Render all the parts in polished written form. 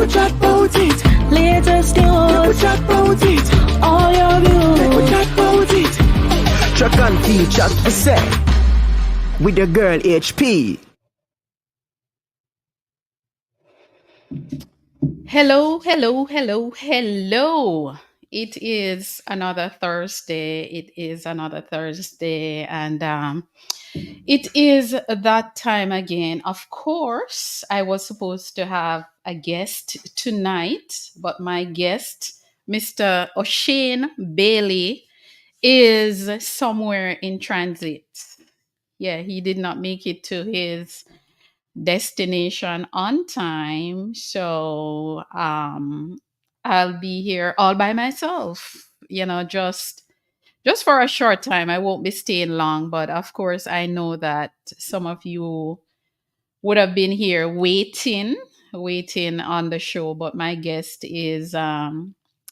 we chat about it. Latest news. Make we chat about it. All your views. Make we chat about it. Track and field chat for say with your girl HP. Hello, hello, hello, hello. It is another Thursday. And it is that time again. Of course, I was supposed to have a guest tonight, but my guest, Mr. O'Shane Bailey, is somewhere in transit. Yeah, he did not make it to his destination on time. So I'll be here all by myself, just for a short time. I won't be staying long, but of course I know that some of you would have been here waiting on the show, but my guest is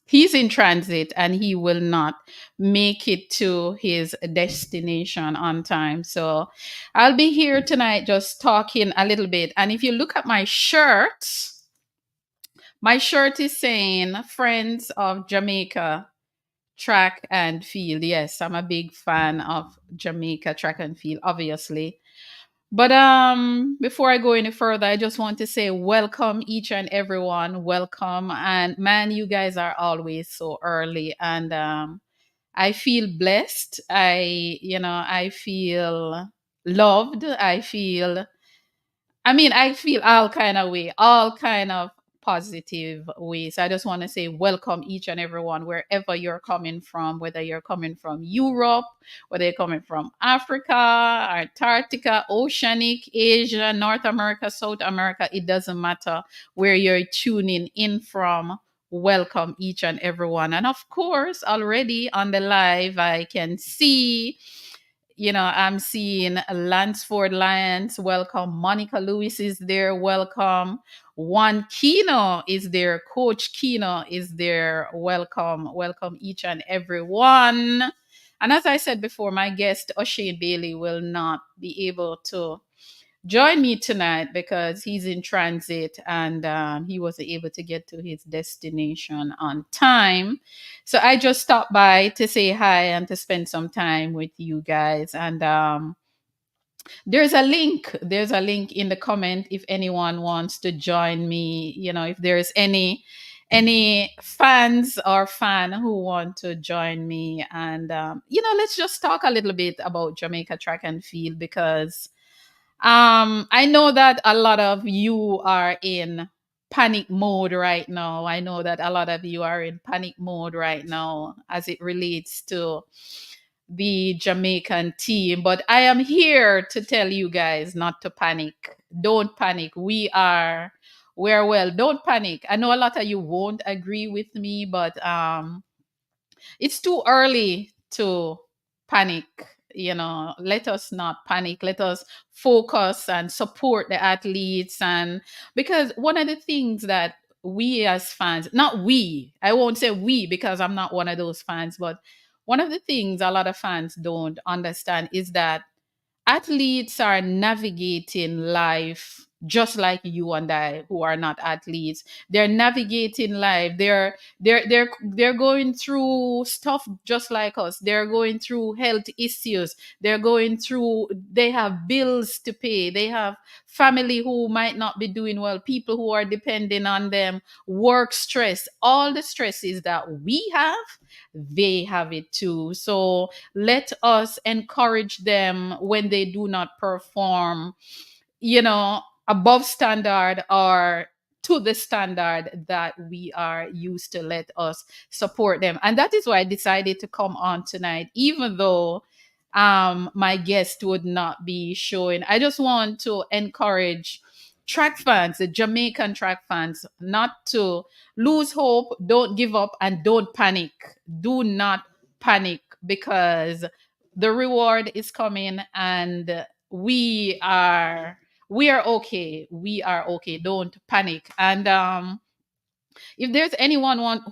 he's in transit and he will not make it to his destination on time. So I'll be here tonight just talking a little bit. And if you look at my shirt is saying Friends of Jamaica Track and Field. Yes, I'm a big fan of Jamaica Track and Field, obviously. But before I go any further, I just want to say welcome each and everyone. Welcome. And man, you guys are always so early, and I feel blessed. I feel loved. I feel all kind of positive ways. I just want to say welcome each and everyone wherever you're coming from, whether you're coming from Europe, whether you're coming from Africa, Antarctica, Oceanic, Asia, North America, South America. It doesn't matter where you're tuning in from. Welcome each and everyone. And of course, already on the live, I can see, I'm seeing Lansford Lions. Welcome. Monica Lewis is there. Welcome. Juan Kino is there. Coach Kino is there. Welcome. Welcome each and every one. And as I said before, my guest, O'Shane Bailey, will not be able to join me tonight because he's in transit and he wasn't able to get to his destination on time. So I just stopped by to say hi and to spend some time with you guys. And there's a link. There's a link in the comment if anyone wants to join me. If there's any fans or fan who want to join me, and let's just talk a little bit about Jamaica Track and Field, because I know that a lot of you are in panic mode right now. I know that a lot of you are in panic mode right now as it relates to the Jamaican team. But I am here to tell you guys not to panic. Don't panic. We're well. Don't panic. I know a lot of you won't agree with me, but it's too early to panic. Let us not panic. Let us focus and support the athletes. And because one of the things that we as fans, not we, I won't say we because I'm not one of those fans, but one of the things a lot of fans don't understand is that athletes are navigating life just like you and I who are not athletes. They're navigating life. They're going through stuff just like us. They're going through health issues. They have bills to pay. They have family who might not be doing well, people who are depending on them, work stress, all the stresses that we have, they have it too. So let us encourage them when they do not perform, above standard or to the standard that we are used to. Let us support them. And that is why I decided to come on tonight, even though my guest would not be showing. I just want to encourage track fans, the Jamaican track fans, not to lose hope, don't give up, and don't panic. Do not panic, because the reward is coming, and we are okay. We are okay. Don't panic. And if there's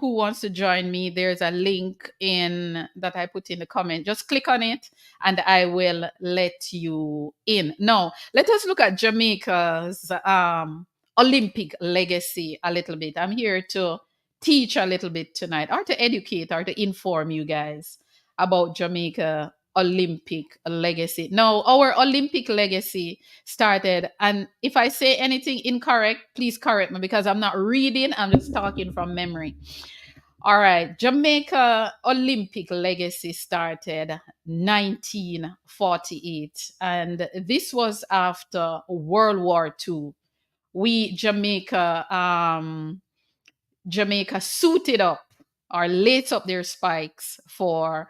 who wants to join me, there's a link in that I put in the comment. Just click on it and I will let you in. Now, let us look at Jamaica's Olympic legacy a little bit. I'm here to teach a little bit tonight, or to educate, or to inform you guys about Jamaica Olympic legacy. Now, our Olympic legacy started, and if I say anything incorrect, please correct me because I'm not reading, I'm just talking from memory. All right, Jamaica Olympic legacy started 1948, and this was after World War II. We Jamaica suited up or laced up their spikes for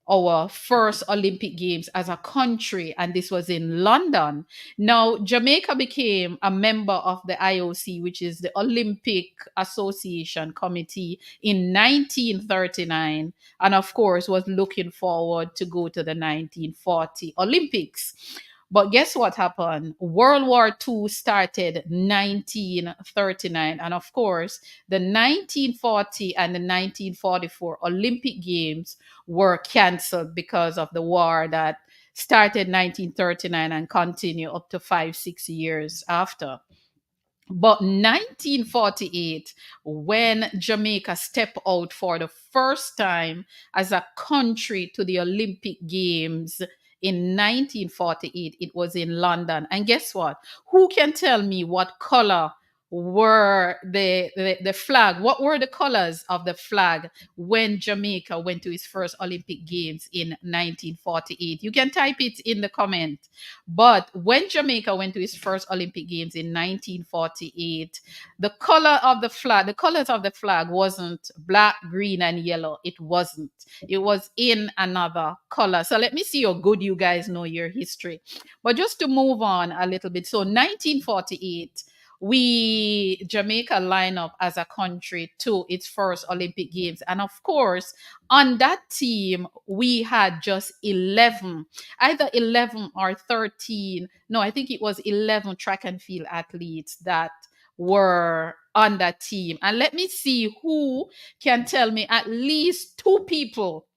our first Olympic Games as a country, and this was in London. Now, Jamaica became a member of the IOC, which is the Olympic Association Committee, in 1939, and of course, was looking forward to go to the 1940 Olympics. But guess what happened? World War II started 1939, and of course, the 1940 and the 1944 Olympic Games were canceled because of the war that started 1939 and continued up to 5 6 years after. But 1948, when Jamaica stepped out for the first time as a country to the Olympic Games in 1948, it was in London. And guess what? Who can tell me what color were the flag? What were the colors of the flag when Jamaica went to its first Olympic Games in 1948? You can type it in the comment. But when Jamaica went to its first Olympic Games in 1948, the colors of the flag wasn't black, green, and yellow. It wasn't. It was in another color. So let me see how good you guys know your history. But just to move on a little bit. So 1948, Jamaica line up as a country to its first Olympic Games. And of course, on that team, we had just 11, either 11 or 13. No, I think it was 11 track and field athletes that were on that team. And let me see who can tell me at least two people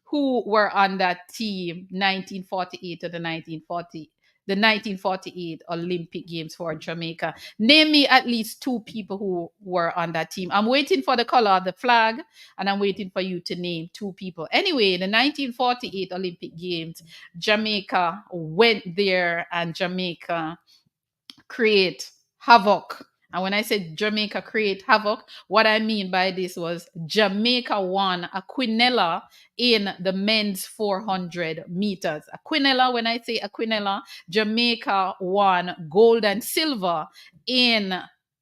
who were on that team 1948 to the 1948 Olympic Games for Jamaica. Name me at least two people who were on that team. I'm waiting for the color of the flag, and I'm waiting for you to name two people. Anyway, the 1948 Olympic Games, Jamaica went there, and Jamaica create havoc. And when I said Jamaica create havoc, what I mean by this was Jamaica won a quinella in the men's 400 meters. A quinella, when I say a quinella, Jamaica won gold and silver in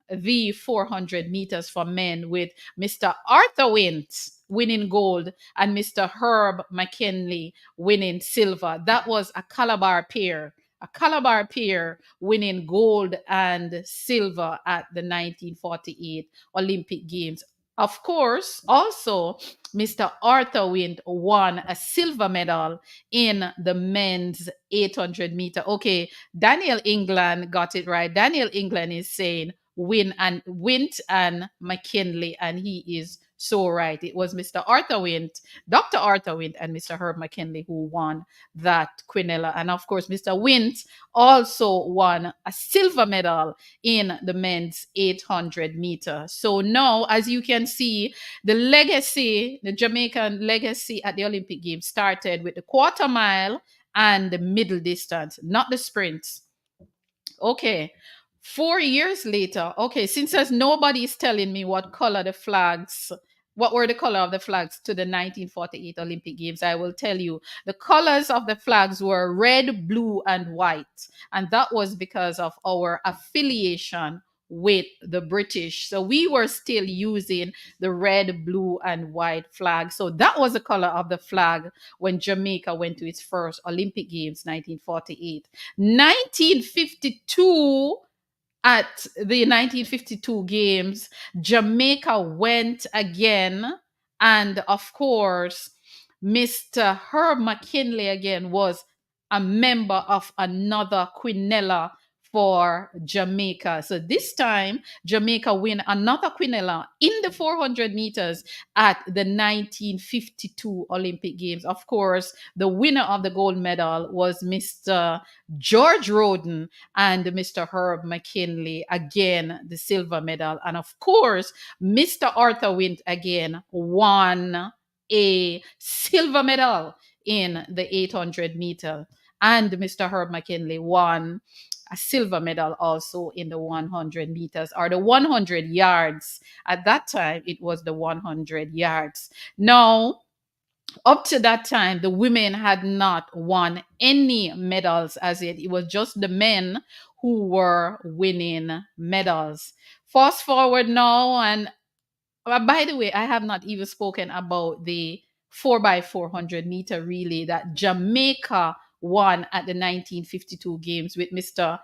the 400 meters for men, with Mr. Arthur Wint winning gold and Mr. Herb McKinley winning silver. That was a Calabar pair winning gold and silver at the 1948 Olympic Games. Of course, also, Mr. Arthur Wint won a silver medal in the men's 800 meter. Okay, Daniel England got it right. Daniel England is saying Wint and McKinley, and he is so right. It was Mr. Arthur Wint, Dr. Arthur Wint, and Mr. Herb McKinley who won that quinella. And of course, Mr. Wint also won a silver medal in the men's 800 meter. So now, as you can see, the Jamaican legacy at the Olympic Games started with the quarter mile and the middle distance, not the sprints. Okay. 4 years later, okay, since as nobody is telling me what were the color of the flags to the 1948 Olympic Games, I will tell you. The colors of the flags were red, blue, and white. And that was because of our affiliation with the British. So we were still using the red, blue, and white flag. So that was the color of the flag when Jamaica went to its first Olympic Games, 1948. 1952, at the 1952 Games, Jamaica went again. And of course, Mr. Herb McKinley again was a member of another quinella for Jamaica. So this time, Jamaica win another quinella in the 400 meters at the 1952 Olympic Games. Of course, the winner of the gold medal was Mr. George Roden and Mr. Herb McKinley, again, the silver medal. And of course, Mr. Arthur Wint again won a silver medal in the 800 meter. And Mr. Herb McKinley won a silver medal also in the 100 meters or the 100 yards. At that time, it was the 100 yards. Now, up to that time, the women had not won any medals as yet. It was just the men who were winning medals. Fast forward now, and by the way, I have not even spoken about the 4 by 400 meter relay that Jamaica won at the 1952 games with Mr.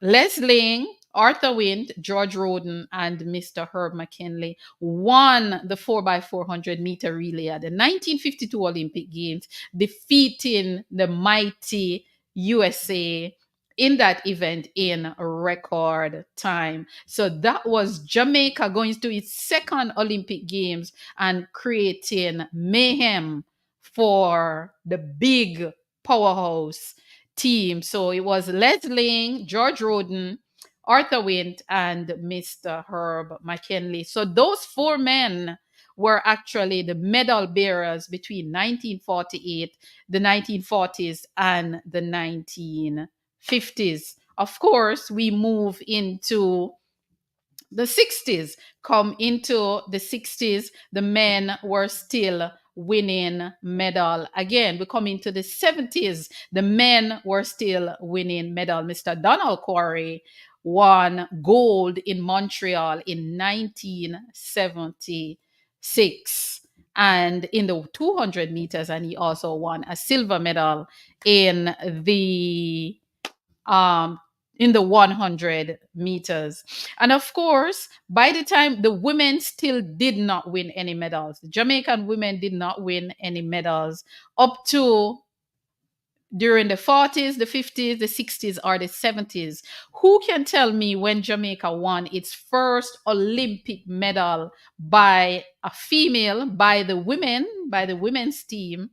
Leslie, Arthur Wint, George Roden, and Mr. Herb McKinley won the 4 by 400 meter relay at the 1952 Olympic Games, defeating the mighty USA in that event in record time. So that was Jamaica going to its second Olympic Games and creating mayhem for the big powerhouse team. So it was Leslie, George Roden, Arthur Wint, and Mr. Herb McKinley. So those four men were actually the medal bearers between 1948, the 1940s, and the 1950s. Of course, we move into the 60s. Come into the 60s, the men were still winning medal. Again, we come into the 70s, the men were still winning medal. Mr. Donald Quarry won gold in Montreal in 1976 and in the 200 meters, and he also won a silver medal in the um in the 100 meters. And of course, by the time the women still did not win any medals, the Jamaican women did not win any medals up to during the 40s, the 50s, the 60s, or the 70s. Who can tell me when Jamaica won its first Olympic medal by a female, by the women's team?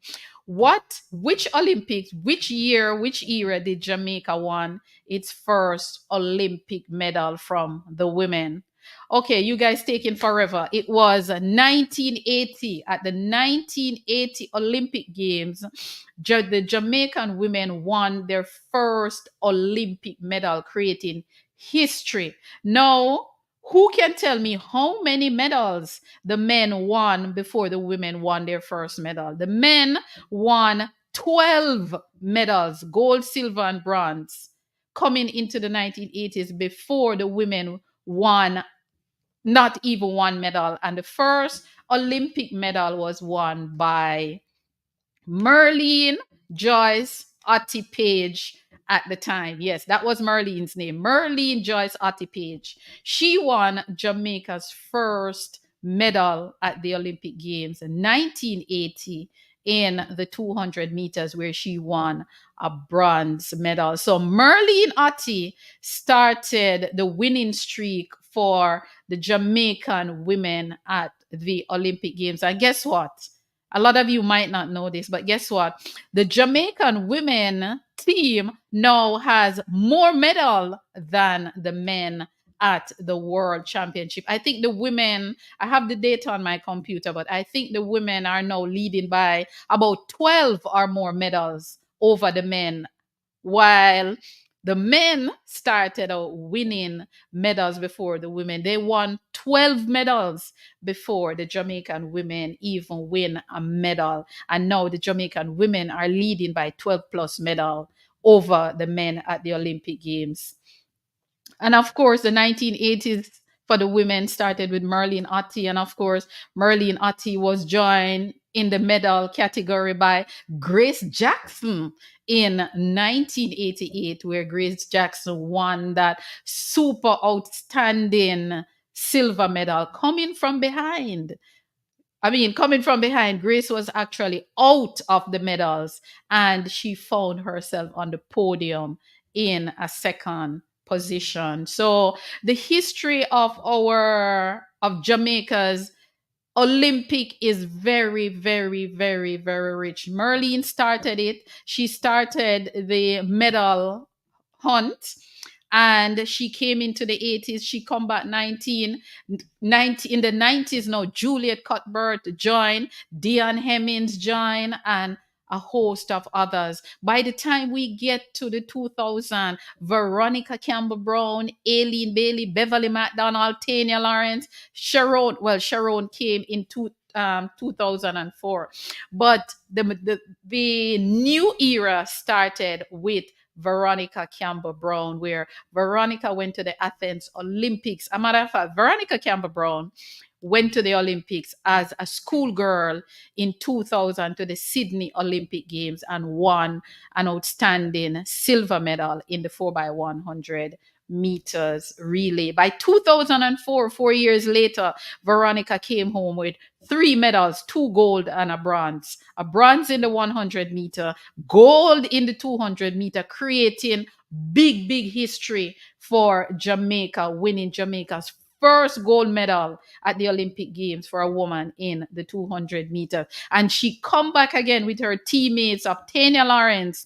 Which Olympics, which year, which era did Jamaica won its first Olympic medal from the women? Okay, you guys taking forever. It was 1980 at the 1980 Olympic Games. The Jamaican women won their first Olympic medal, creating history. Now, who can tell me how many medals the men won before the women won their first medal? The men won 12 medals, gold, silver, and bronze, coming into the 1980s before the women won not even one medal. And the first Olympic medal was won by Merlene Joyce Otti Page at the time. Yes, that was Merlene's name. Merlene Joyce Otti Page. She won Jamaica's first medal at the Olympic Games in 1980 in the 200 meters, where she won a bronze medal. So Merlene Otti started the winning streak for the Jamaican women at the Olympic Games. And guess what? A lot of you might not know this, but guess what? The Jamaican women team now has more medal than the men at the World Championship. I think the women, I have the data on my computer, but I think the women are now leading by about 12 or more medals over the men, while the men started out winning medals before the women. They won 12 medals before the Jamaican women even win a medal. And now the Jamaican women are leading by 12 plus medal over the men at the Olympic Games. And of course, the 1980s for the women started with Merlene Otti. And of course, Merlene Otti was joined in the medal category by Grace Jackson in 1988, where Grace Jackson won that super outstanding silver medal coming from behind. Coming from behind, Grace was actually out of the medals and she found herself on the podium in a second position. So the history of Jamaica's Olympic is very, very, very, very rich. Merlene started it. She started the medal hunt, and she came into the 80s. She come back 1990 in the 90s. Now Juliet Cuthbert joined, Dion Hemmings joined, and a host of others. By the time we get to the 2000, Veronica Campbell Brown, Aileen Bailey, Beverly McDonald, Tanya Lawrence, Sharon came in 2004. But the new era started with Veronica Campbell Brown, where Veronica went to the Athens Olympics. A matter of fact, Veronica Campbell Brown went to the Olympics as a schoolgirl in 2000 to the Sydney Olympic Games and won an outstanding silver medal in the 4x100 meters relay. By 2004, 4 years later, Veronica came home with 3 medals, 2 gold and a bronze in the 100 meter, gold in the 200 meter, creating big, big history for Jamaica, winning Jamaica's first gold medal at the Olympic Games for a woman in the 200 meter. And she come back again with her teammates of Tanya Lawrence,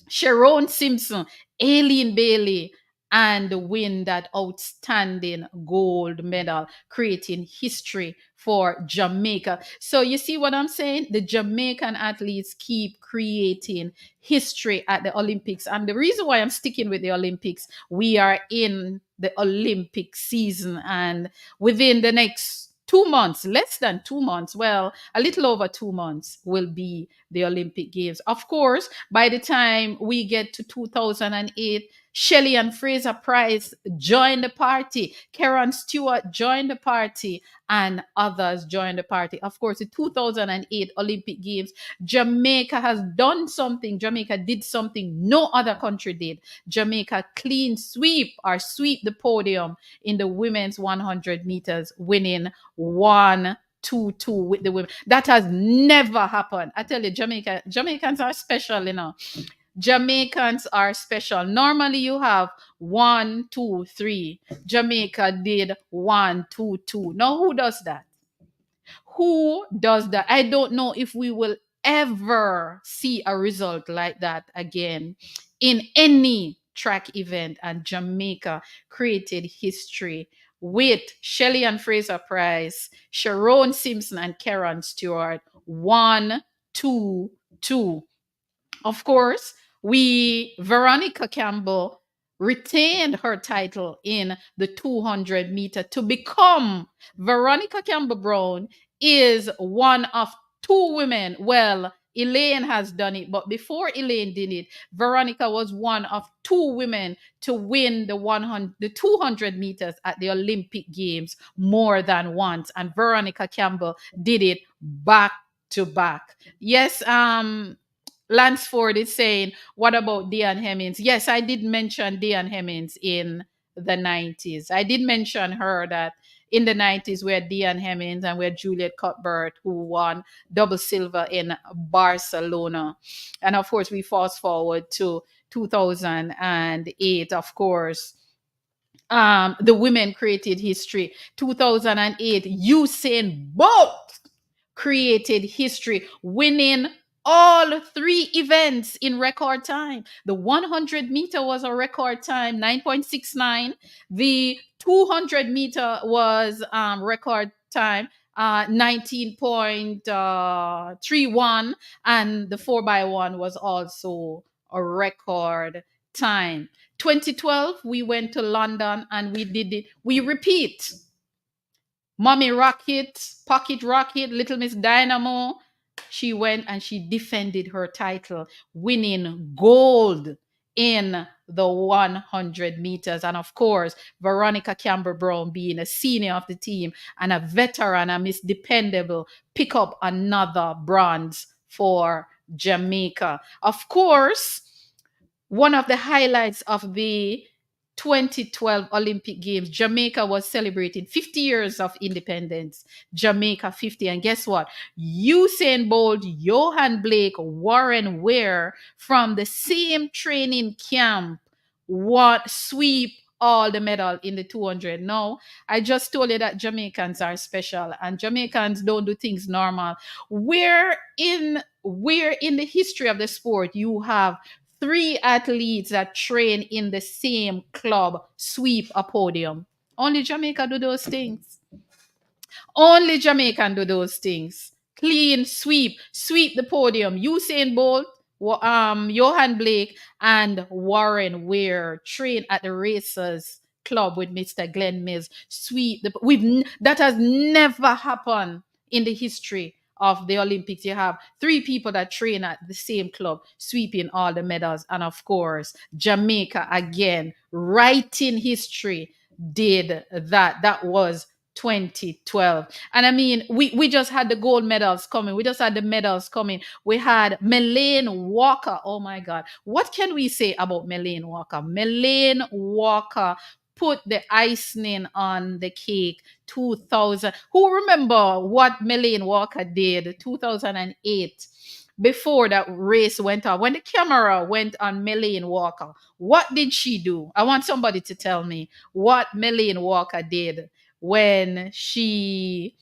Sharon Simpson, Aileen Bailey, and win that outstanding gold medal, creating history for Jamaica. So you see what I'm saying? The Jamaican athletes keep creating history at the Olympics. And the reason why I'm sticking with the Olympics, we are in the Olympic season, and within the next 2 months, less than 2 months, well, a little over 2 months, will be the Olympic Games. Of course, by the time we get to 2008, Shelley and Fraser Price joined the party, Karen Stewart joined the party, and others joined the party. Of course, the 2008 Olympic Games, Jamaica has done something. Jamaica did something no other country did. Jamaica clean sweep the podium in the women's 100 meters, winning 1-2-2 with the women. That has never happened. I tell you, Jamaicans are special, you know. Jamaicans are special. Normally you have 1-2-3. Jamaica did 1-2-2. Now who does that? Who does that? I don't know if we will ever see a result like that again in any track event. And Jamaica created history with Shelley and Fraser Price, Sharon Simpson, and Karen Stewart. 1-2-2. Of course, Veronica Campbell retained her title in the 200 meter to become Veronica Campbell Brown is one of 2 women. Well, Elaine has done it, but before Elaine did it, Veronica was one of 2 women to win the 200 meters at the Olympic Games more than once, and Veronica Campbell did it back to back. Yes, Lansford is saying, what about Dion Hemmings? Yes, I did mention Dion Hemmings in the 90s. I did mention her that in the 90s we had Dion Hemmings and we had Juliet Cuthbert, who won double silver in Barcelona. And of course, we fast forward to 2008, of course. The women created history. 2008, Usain Bolt created history, winning all 3 events in record time. The 100 meter was a record time, 9.69. The 200 meter was record time, 19.31. And the 4x1 was also a record time. 2012, we went to London and we did it. We repeat. Mommy Rocket, Pocket Rocket, Little Miss Dynamo. She went and she defended her title, winning gold in the 100 meters. And of course, Veronica Campbell Brown, being a senior of the team and a veteran, a Miss Dependable, pick up another bronze for Jamaica. Of course, one of the highlights of the 2012 Olympic Games, Jamaica was celebrating 50 years of independence. Jamaica 50. And guess what? Usain Bolt, Johan Blake, Warren Ware from the same training camp what sweep all the medal in the 200. No, I just told you that Jamaicans are special and Jamaicans don't do things normal. Where in the history of the sport you have three athletes that train in the same club sweep a podium. Only Jamaica do those things. Only Jamaican do those things. Clean sweep the podium. Usain Bolt, Johan Blake, and Warren Weir train at the Racers Club with Mr. Glenn Mills. That has never happened in the history of the Olympics. You have three people that train at the same club, sweeping all the medals, and of course, Jamaica again, writing history, did that. That was 2012. And I mean, we just had the gold medals coming. We just had the medals coming. We had Melaine Walker. Oh my God. What can we say about Melaine Walker? Melaine Walker put the icing on the cake. 2000. Who remember what Melaine Walker did 2008? Before that race went on, when the camera went on Melaine Walker, what did she do? I want somebody to tell me what Melaine Walker did when she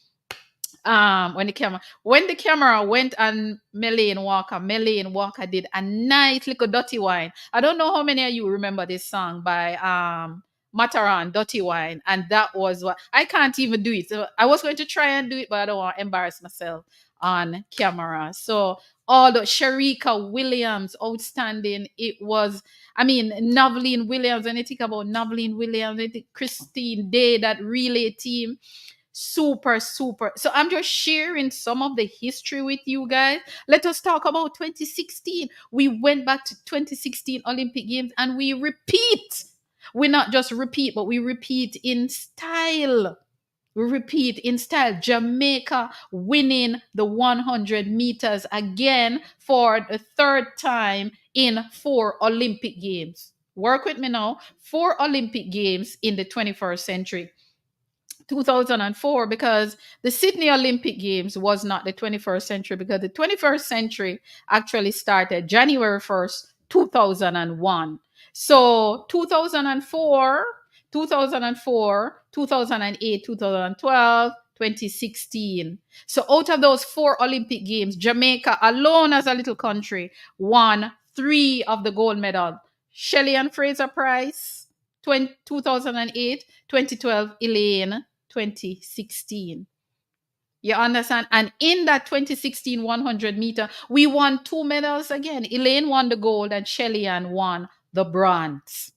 when the camera went on Melaine Walker did a nice little dirty wine. I don't know how many of you remember this song by Mataran, Dirty Wine, and that was what I can't even do it. So I was going to try and do it, but I don't want to embarrass myself on camera. So all the Sharika Williams, outstanding. It was, I mean, Noveline Williams, and I think about Noveline Williams, I think Christine Day, that relay team. Super. So I'm just sharing some of the history with you guys. Let us talk about 2016. We went back to 2016 Olympic Games and we repeat. We not just repeat, but we repeat in style. We repeat in style. Jamaica winning the 100 meters again for the third time in 4 Olympic Games. Work with me now. 4 Olympic Games in the 21st century. 2004, because the Sydney Olympic Games was not the 21st century, because the 21st century actually started January 1st, 2001. So 2004, 2008, 2012, 2016. So out of those 4 Olympic Games, Jamaica alone as a little country won 3 of the gold medal. Shelley and Fraser Price, 2008, 2012, Elaine, 2016. You understand? And in that 2016 100 meter, we won 2 medals again. Elaine won the gold and Shelley Ann won the bronze.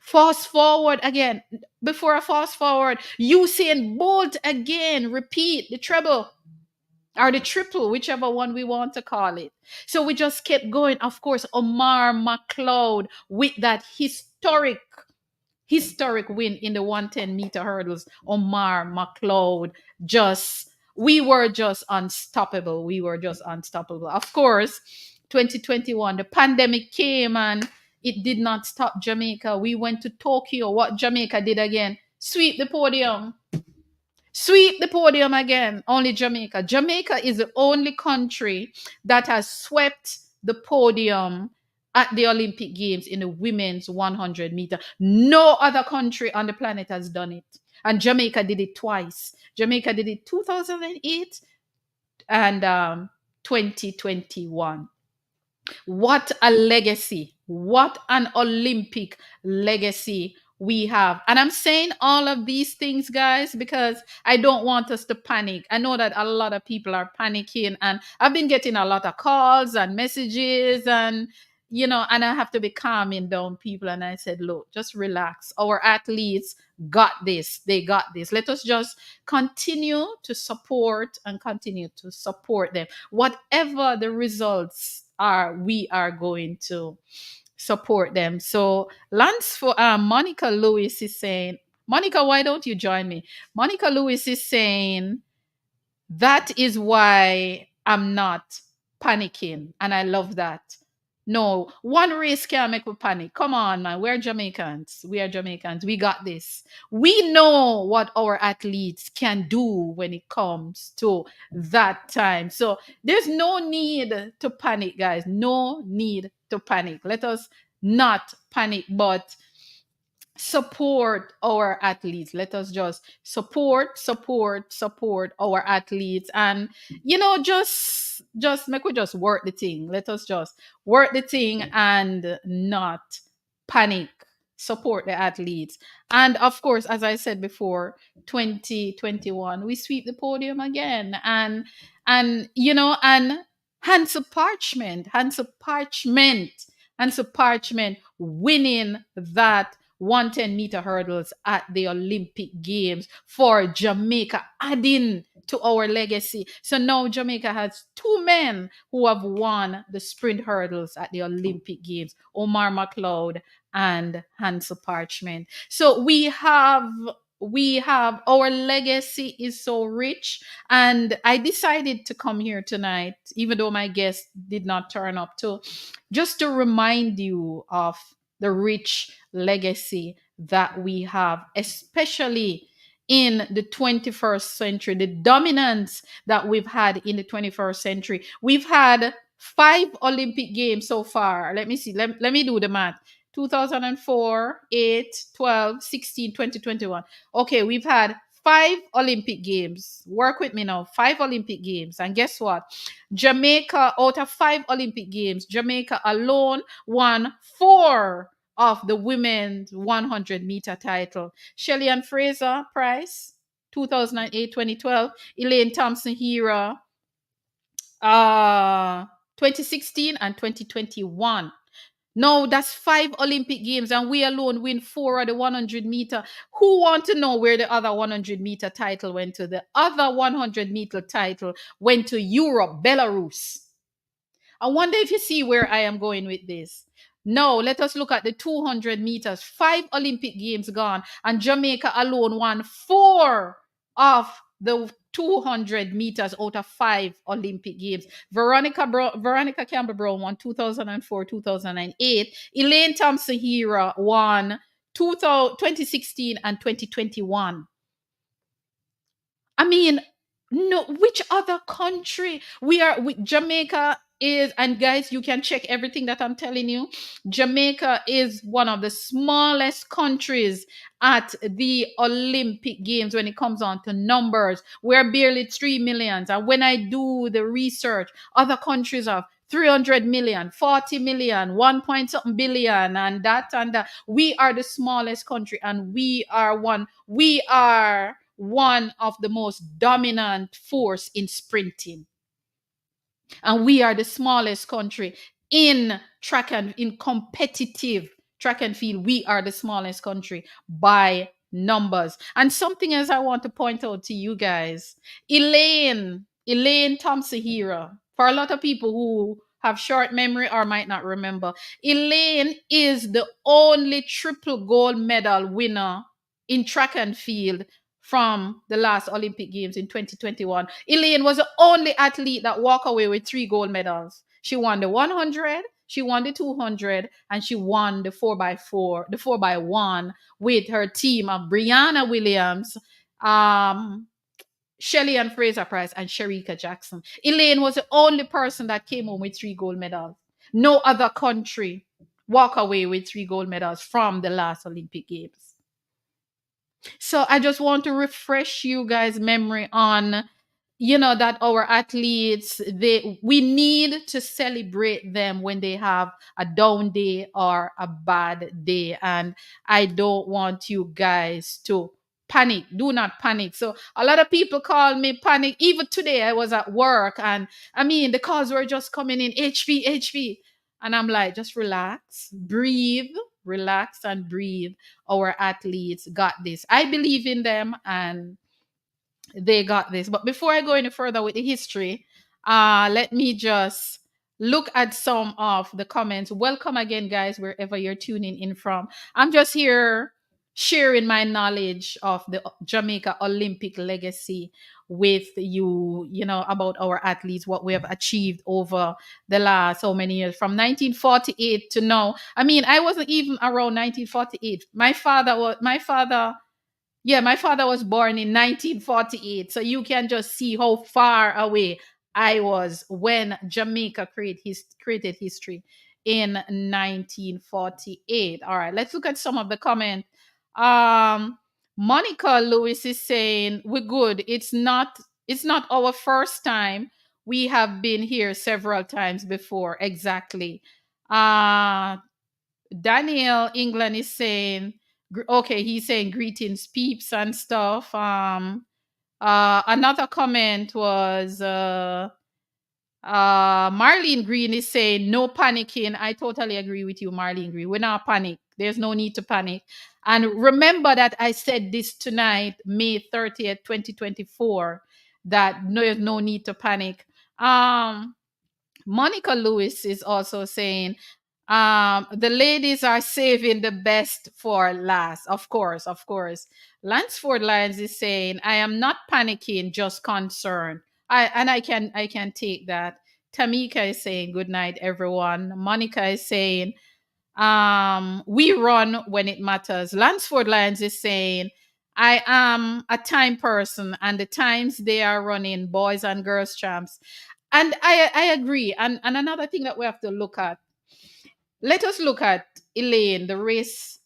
Fast forward again. Before I fast forward, Usain Bolt again, repeat the treble or the triple, whichever one we want to call it. So we just kept going. Of course, Omar McLeod with that historic win in the 110-meter hurdles. Omar McLeod, we were just unstoppable. Of course, 2021, the pandemic came and it did not stop Jamaica. We went to Tokyo. What Jamaica did again? Sweep the podium again. Only Jamaica. Jamaica is the only country that has swept the podium at the Olympic Games in the women's 100 meter. No other country on the planet has done it. And Jamaica did it twice. Jamaica did it 2008 and 2021. What a legacy. What an Olympic legacy we have. And I'm saying all of these things, guys, because I don't want us to panic. I know that a lot of people are panicking, and I've been getting a lot of calls and messages, and and I have to be calming down people. And I said, look, just relax. Our athletes got this. They got this. Let us just continue to support them. Whatever the results are, we are going to support them. So Monica Lewis is saying, Monica, why don't you join me? Monica Lewis is saying, that is why I'm not panicking. And I love that. No, one race can't make we panic. Come on, man. We're Jamaicans. We are Jamaicans. We got this. We know what our athletes can do when it comes to that time. So there's no need to panic, guys. No need to panic. Let us not panic, but support our athletes. Let us just support our athletes, and just make we just work the thing. Let us just work the thing and not panic. Support the athletes. And of course, as I said before, 2021 we sweep the podium again. And hands of parchment winning that 110-meter hurdles at the Olympic Games for Jamaica, adding to our legacy. So now Jamaica has two men who have won the sprint hurdles at the Olympic Games, Omar McLeod and Hansel Parchment. So we have our legacy is so rich, and I decided to come here tonight, even though my guest did not turn up, to just to remind you of the rich legacy that we have, especially in the 21st century, the dominance that we've had in the 21st century. We've had 5 Olympic Games so far. Let me see. Let me do the math. 2004, 8, 12, 16, 2021. Okay, we've had 5 Olympic Games. Work with me now. 5 Olympic Games. And guess what? Jamaica, out of 5 Olympic Games, Jamaica alone won 4 of the women's 100-meter title. Shelley and Fraser Price, 2008, 2012. Elaine Thompson Hera, 2016 and 2021. No, that's 5 Olympic Games, and we alone win 4 of the 100-meter. Who want to know where the other 100-meter title went to? The other 100-meter title went to Europe, Belarus. I wonder if you see where I am going with this. No, let us look at the 200 meters. 5 Olympic Games gone, and Jamaica alone won 4 of the 200 meters out of 5 Olympic Games. Veronica Campbell Brown won 2004, 2008. Elaine Thompson Hera won 2016 and 2021. I mean, no, which other country? Jamaica is, and guys, you can check everything that I'm telling you. Jamaica is one of the smallest countries at the Olympic Games when it comes on to numbers. We're barely 3 million. And when I do the research, other countries have 300 million, 40 million, 1 point something billion, and that. We are the smallest country, and we are one of the most dominant force in sprinting, and we are the smallest country in track and in competitive track and field. We are the smallest country by numbers. And something else I want to point out to you guys, Elaine Thompson Hera, for a lot of people who have short memory or might not remember, Elaine is the only triple gold medal winner in track and field from the last Olympic Games in 2021. Elaine was the only athlete that walked away with 3 gold medals. She won the 100, she won the 200, and she won the 4x4, the 4x1 with her team of Brianna Williams, Shelley and Fraser Price, and Sherika Jackson. Elaine was the only person that came home with 3 gold medals. No other country walk away with 3 gold medals from the last Olympic Games. So I just want to refresh you guys' memory on, that our athletes, we need to celebrate them when they have a down day or a bad day. And I don't want you guys to panic. Do not panic. So a lot of people call me panic. Even today I was at work, and I mean the calls were just coming in, HP. And I'm like, just relax, breathe, relax and breathe. Our athletes got this. I believe in them, and they got this. But before I go any further with the history, let me just look at some of the comments. Welcome again, guys, wherever you're tuning in from. I'm just here sharing my knowledge of the Jamaica Olympic legacy with you, about our athletes, what we have achieved over the last so many years, from 1948 to now. I mean, I wasn't even around 1948. My father was born in 1948. So you can just see how far away I was when Jamaica created history in 1948. All right, let's look at some of the comments. Um, Monica Lewis is saying, we're good. It's not our first time. We have been here several times before. Exactly. Uh Daniel England is saying, okay, he's saying greetings, peeps and stuff. Another comment was Marlene Green is saying no panicking. I totally agree with you, Marlene Green. We're not panic. There's no need to panic. And remember that I said this tonight, May 30th, 2024, that there's no need to panic. Monica Lewis is also saying, the ladies are saving the best for last. Of course, of course. Lansford Lyons is saying, I am not panicking, just concerned. I can take that. Tamika is saying, good night, everyone. Monica is saying, we run when it matters. Lansford Lyons is saying, I am a time person, and the times they are running, boys and girls champs. And I agree. And another thing that we have to look at, let us look at Elaine race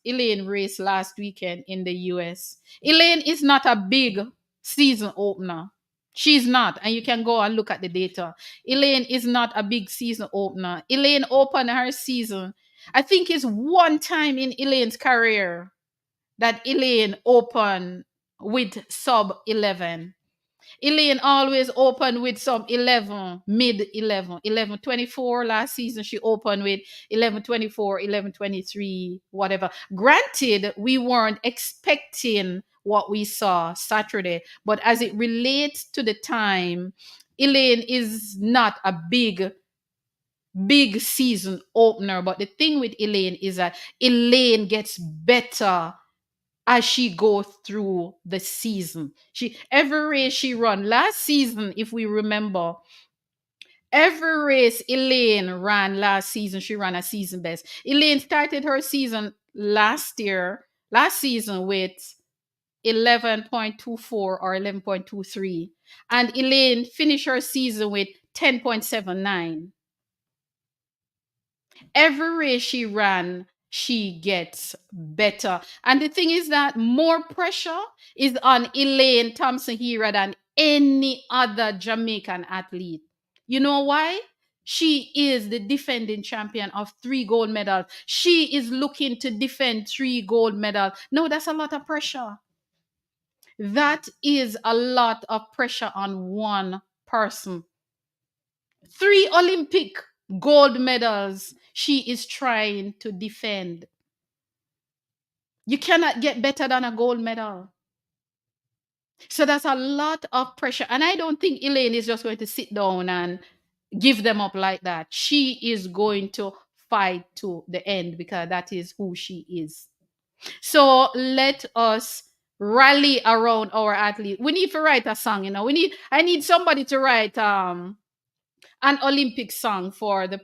last weekend in the US. Elaine is not a big season opener. She's not. And you can go and look at the data. Elaine is not a big season opener. Elaine opened her season. I think it's one time in Elaine's career that Elaine opened with sub 11. Elaine always opened with some 11, mid 11, 11:24 last season. She opened with 11:24, 11:23, whatever. Granted, we weren't expecting what we saw Saturday, but as it relates to the time, Elaine is not a big season opener. But the thing with Elaine is that Elaine gets better as she goes through the season. Every race she run last season, if we remember, every race Elaine ran last season, she ran a season best. Elaine started her season last season with 11.24 or 11.23, and Elaine finished her season with 10.79. Every race she ran, she gets better. And the thing is that more pressure is on Elaine Thompson here than any other Jamaican athlete. You know why? She is the defending champion of 3 gold medals. She is looking to defend 3 gold medals. No, that's a lot of pressure. That is a lot of pressure on one person. 3 Olympic gold medals she is trying to defend. You cannot get better than a gold medal. So that's a lot of pressure. And I don't think Elaine is just going to sit down and give them up like that. She is going to fight to the end because that is who she is. So let us rally around our athlete. We need to write a song, I need somebody to write an Olympic song for the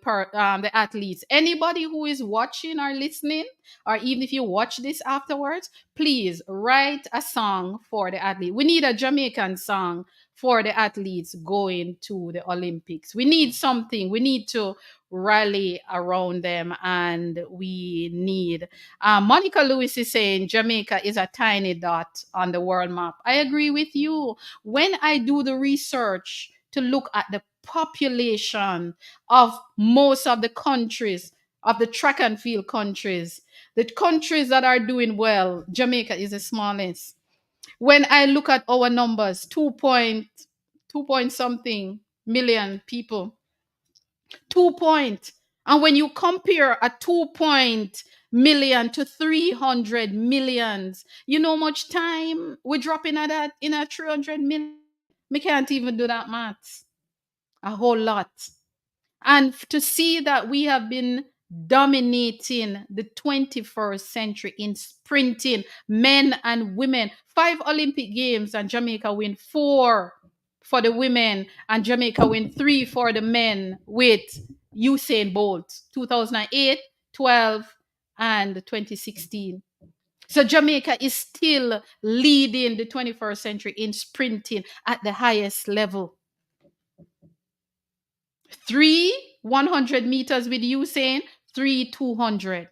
athletes. Anybody who is watching or listening, or even if you watch this afterwards, please write a song for the athlete. We need a Jamaican song for the athletes going to the Olympics. We need something. We need to rally around them, and we need. Monica Lewis is saying Jamaica is a tiny dot on the world map. I agree with you. When I do the research to look at the population of most of the countries, of the track and field countries, the countries that are doing well, Jamaica is the smallest. When I look at our numbers, 2 point something million people, 2 point. And when you compare a 2 million to 300 millions, you know much time we're dropping at that in a 300 million. We can't even do that maths. A whole lot. And to see that we have been dominating the 21st century in sprinting, men and women. 5 Olympic Games, and Jamaica win 4 for the women, and Jamaica win 3 for the men with Usain Bolt, 2008, 12, and 2016. So Jamaica is still leading the 21st century in sprinting at the highest level. 3 100 meters with Usain, 3 200.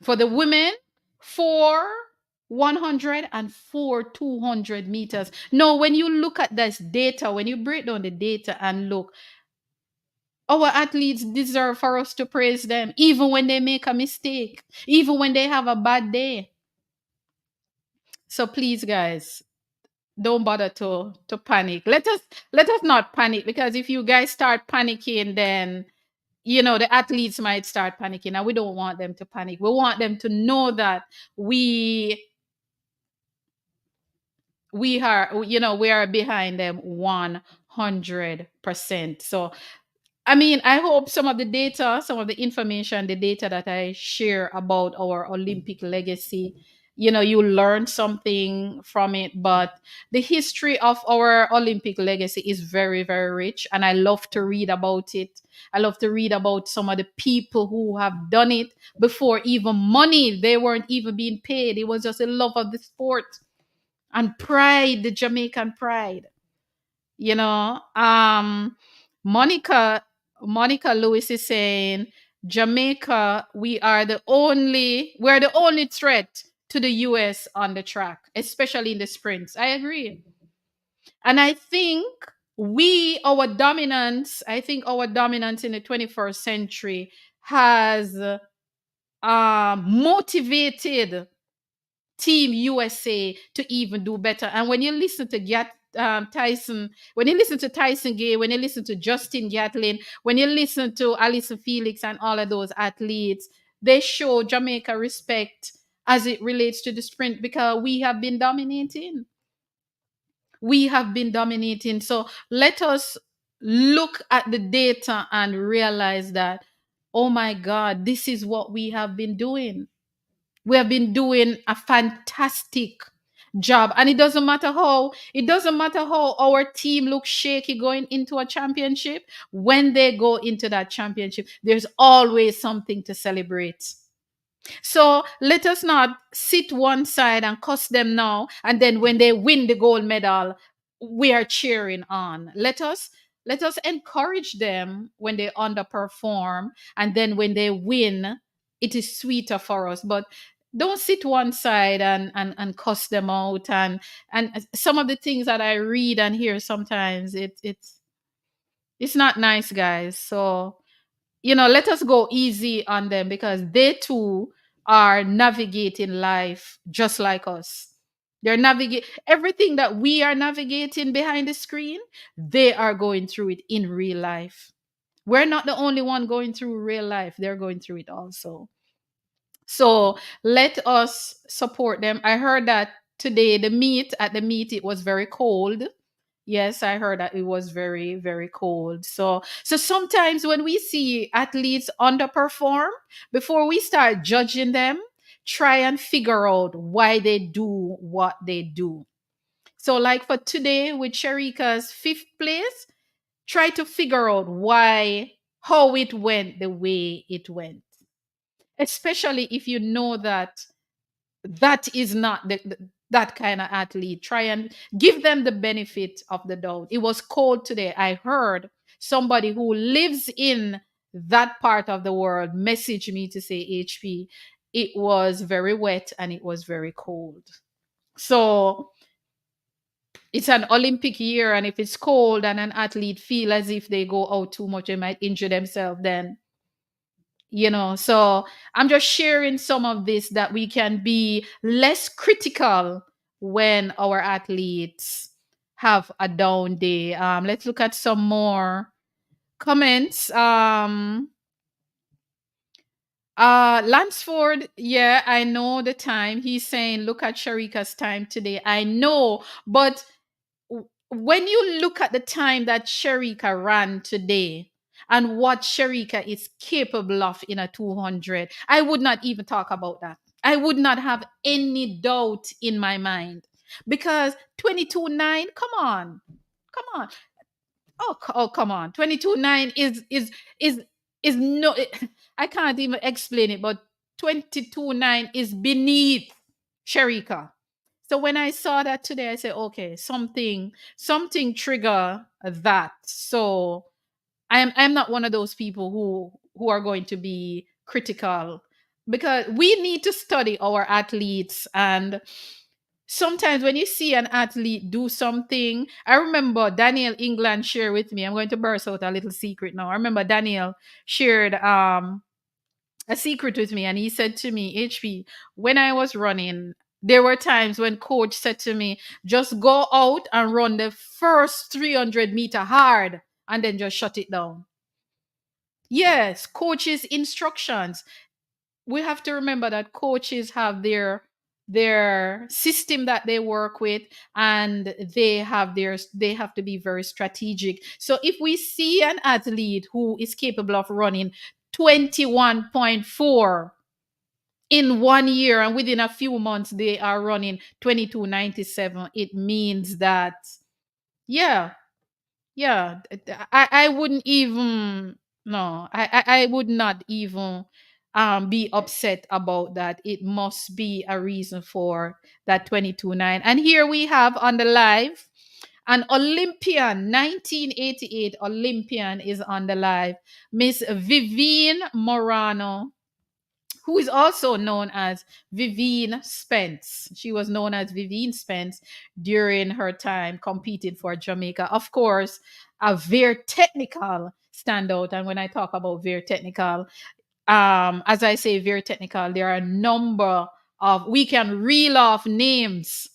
For the women, 4 100 and 4 200 meters. Now, when you look at this data, when you break down the data and look, our athletes deserve for us to praise them, even when they make a mistake, even when they have a bad day. So please, guys, don't bother to panic. Let us not panic, because if you guys start panicking, then the athletes might start panicking, and we don't want them to panic. We want them to know that we are behind them 100%. So I mean, I hope some of the data, some of the information, the data that I share about our Olympic legacy, you learn something from it. But the history of our Olympic legacy is very, very rich. And I love to read about it. I love to read about some of the people who have done it before even money. They weren't even being paid. It was just a love of the sport and pride, the Jamaican pride. you know monica Monica Lewis is saying, Jamaica, we're the only threat to the US on the track, especially in the sprints. I agree. And I think our dominance in the 21st century has motivated Team USA to even do better. And when you listen to Tyson, when you listen to Tyson Gay, when you listen to Justin Gatlin, when you listen to Alison Felix and all of those athletes, they show Jamaica respect as it relates to the sprint, because we have been dominating. We have been dominating. So let us look at the data and realize that, oh my God, this is what we have been doing. We have been doing a fantastic job. And it doesn't matter how our team looks shaky going into a championship. When they go into that championship, there's always something to celebrate. So let us not sit one side and cuss them now, and then when they win the gold medal, we are cheering on. Let us encourage them when they underperform, and then when they win, it is sweeter for us. But don't sit one side and cuss them out. And some of the things that I read and hear sometimes, it's not nice, guys. So let us go easy on them, because they too are navigating life just like us. They're navigate everything that we are navigating behind the screen. They are going through it in real life. We're not the only one going through real life. They're going through it also. So let us support them. I heard that today at the meet it was very cold. Yes, I heard that it was very, very cold. So sometimes when we see athletes underperform, before we start judging them, try and figure out why they do what they do. So like for today with Sharika's fifth place, try to figure out how it went the way it went. Especially if you know that is not that kind of athlete. Try and give them the benefit of the doubt. It was cold today. I heard somebody who lives in that part of the world message me to say, HP, it was very wet and it was very cold. So it's an Olympic year, and if it's cold and an athlete feel as if they go out too much, they might injure themselves. Then so I'm just sharing some of this, that we can be less critical when our athletes have a down day. Let's look at some more comments. Lansford, yeah, I know the time. He's saying, look at Sharika's time today. I know, but when you look at the time that Sharika ran today, and what Sharika is capable of in a 200, I would not even talk about that. I would not have any doubt in my mind because 22.9, come on. Come on. Oh, come on. 22.9 is no I can't even explain it, but 22.9 is beneath Sharika. So when I saw that today, I said, okay, something trigger that. So I'm not one of those people who are going to be critical because we need to study our athletes. And sometimes when you see an athlete do something, I remember Daniel England shared with me. I'm going to burst out a little secret now. I remember Daniel shared a secret with me, and he said to me, HP, when I was running, there were times when coach said to me, just go out and run the first 300-meter hard and then just shut it down. Yes, coaches' instructions. We have to remember that coaches have their system that they work with, and they have to be very strategic. So if we see an athlete who is capable of running 21.4 in 1 year, and within a few months they are running 22.97, it means that, yeah, yeah, I wouldn't even, no, I would not even be upset about that. It must be a reason for that 22.9. And here we have on the live an Olympian, 1988 Olympian is on the live, Miss Vivienne Morano, who is also known as Vivienne Spence. She was known as Vivienne Spence during her time competing for Jamaica. Of course, a very technical standout. And when I talk about very technical, as I say, very technical, there are a number of, we can reel off names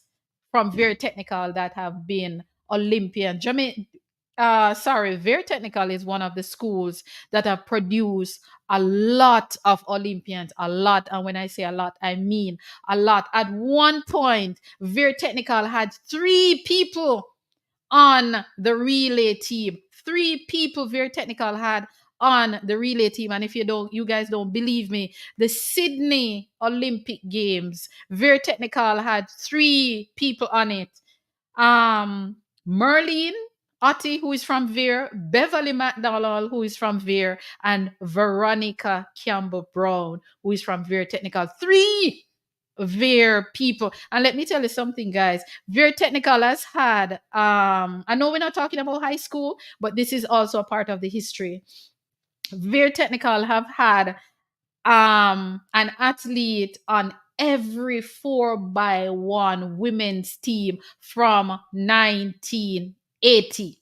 from very technical that have been Olympian. Very technical is one of the schools that have produced a lot of Olympians, a lot. And when I say a lot, I mean a lot. At one point, very technical had 3 people on the relay team. 3 people very technical had on the relay team. And if you guys don't believe me, the Sydney Olympic Games, very technical had 3 people on it. Merlene Otti, who is from Veer, Beverly McDonald, who is from Veer, and Veronica Campbell Brown, who is from Veer Technical. 3 Veer people. And let me tell you something, guys. Veer Technical has had, I know we're not talking about high school, but this is also a part of the history. Veer Technical have had an athlete on every 4x1 women's team from 1980.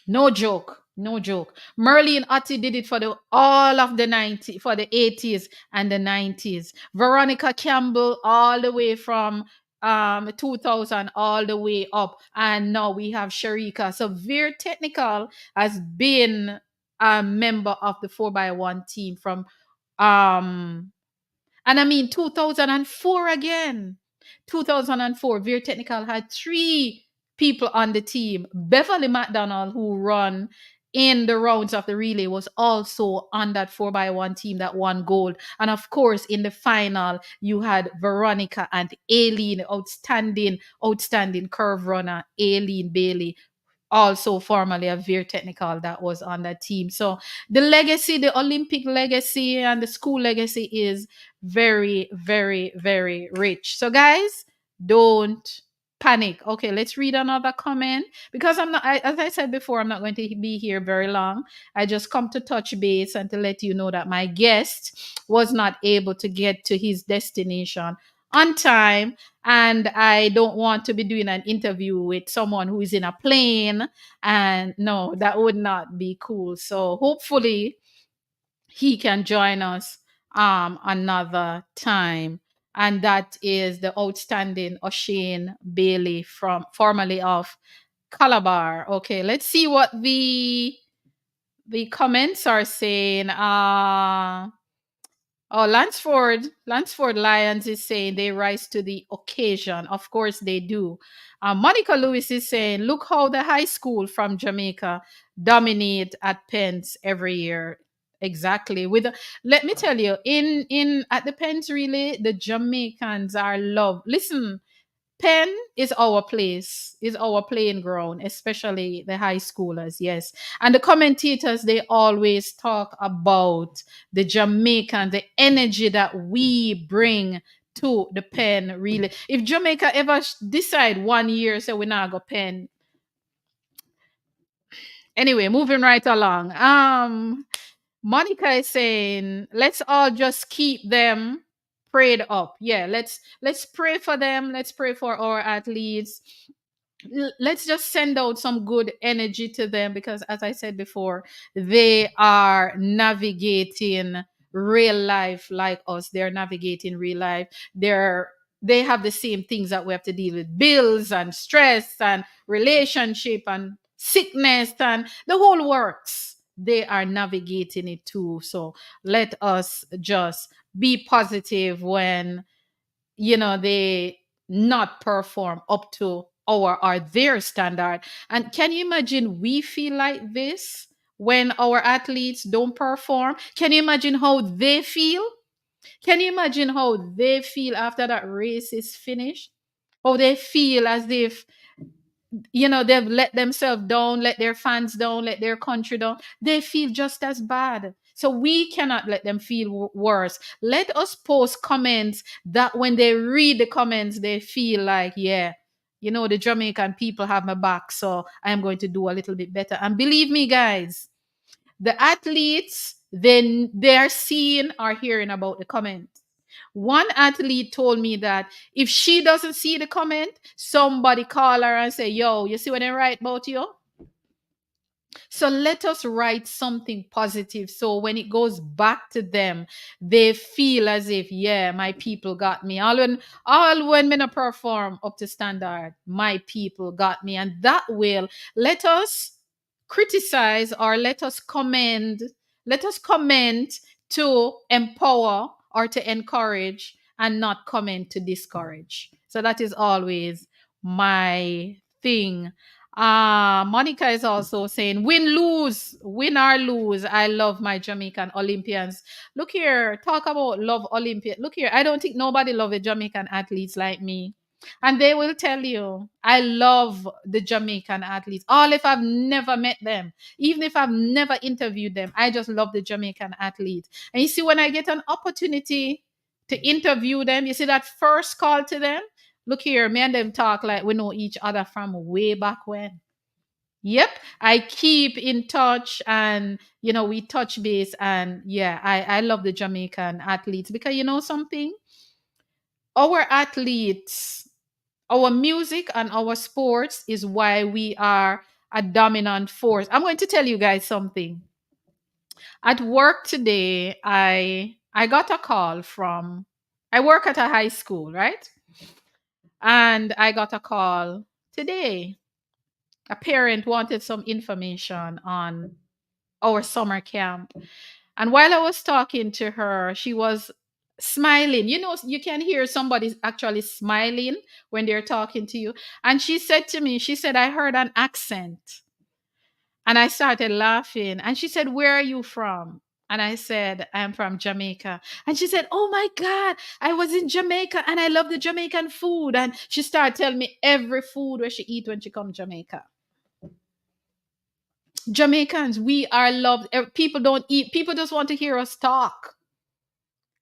No joke. No joke. Merlene Otti did it for all of the 80s and the 90s. Veronica Campbell all the way from 2000 all the way up. And now we have Sharika. So Veer Technical has been a member of the 4x1 team from um and I mean 2004 again. 2004, Veer Technical had 3 people on the team. Beverly McDonald, who run in the rounds of the relay, was also on that 4x1 team that won gold. And of course, in the final, you had Veronica and Aileen, outstanding curve runner, Aileen Bailey, also formerly a Veer Technical, that was on that team. So the legacy, the Olympic legacy and the school legacy is very, very, very rich. So guys, don't panic. Okay, let's read another comment because as I said before, I'm not going to be here very long. I just come to touch base and to let you know that my guest was not able to get to his destination on time, and I don't want to be doing an interview with someone who is in a plane, and no, that would not be cool. So hopefully he can join us another time, and that is the outstanding O'Shane Bailey, from formerly of Calabar. Okay, let's see what the comments are saying. Oh, Lansford Lions is saying they rise to the occasion. Of course they do. Monica Lewis is saying, look how the high school from Jamaica dominate at Pence every year. Exactly. Let me tell you, in at the Pence really, the Jamaicans are loved. Listen, Penn is our place, is our playing ground, especially the high schoolers, yes. And the commentators, they always talk about the Jamaican, the energy that we bring to the pen, really. If Jamaica ever decide one year, say we not go pen. Anyway, moving right along. Monica is saying, let's all just keep them prayed up. Yeah, let's pray for them. Let's pray for our athletes. Let's just send out some good energy to them because as I said before, they are navigating real life like us. They're navigating real life. They have the same things that we have to deal with: bills and stress and relationship and sickness and the whole works. They are navigating it too. So let us just be positive when they not perform up to our or their standard. And can you imagine we feel like this when our athletes don't perform? Can you imagine how they feel? Can you imagine how they feel after that race is finished? How they feel as if they've let themselves down, let their fans down, let their country down. They feel just as bad. So we cannot let them feel worse. Let us post comments that when they read the comments, they feel like, yeah, the Jamaican people have my back, so I am going to do a little bit better. And believe me, guys, the athletes, then they are seeing or hearing about the comments. One athlete told me that if she doesn't see the comment, somebody call her and say, yo, you see what they write about you? So let us write something positive. So when it goes back to them, they feel as if, yeah, my people got me. All when men perform up to standard, my people got me. And that will let us criticize or let us comment to empower or to encourage and not comment to discourage. So that is always my thing. Monica is also saying, win or lose. I love my Jamaican Olympians. Look here, talk about love Olympian. Look here, I don't think nobody love the Jamaican athletes like me. And they will tell you, I love the Jamaican athletes. All if I've never met them, even if I've never interviewed them, I just love the Jamaican athletes. And you see, when I get an opportunity to interview them, you see that first call to them, look here, me and them talk like we know each other from way back when. Yep, I keep in touch and we touch base and yeah, I love the Jamaican athletes because something, our athletes, our music and our sports is why we are a dominant force. I'm going to tell you guys something. At work today, I got a call from I work at a high school, right? And I got a call today. A parent wanted some information on our summer camp. And while I was talking to her, she was smiling. You can hear somebody actually smiling when they're talking to you. And she said to me, she said, I heard an accent. And I started laughing. And she said, where are you from? And I said, I'm from Jamaica. And she said, oh my God, I was in Jamaica and I love the Jamaican food. And she started telling me every food where she eat when she come Jamaica. Jamaicans, we are loved. People don't eat. People just want to hear us talk.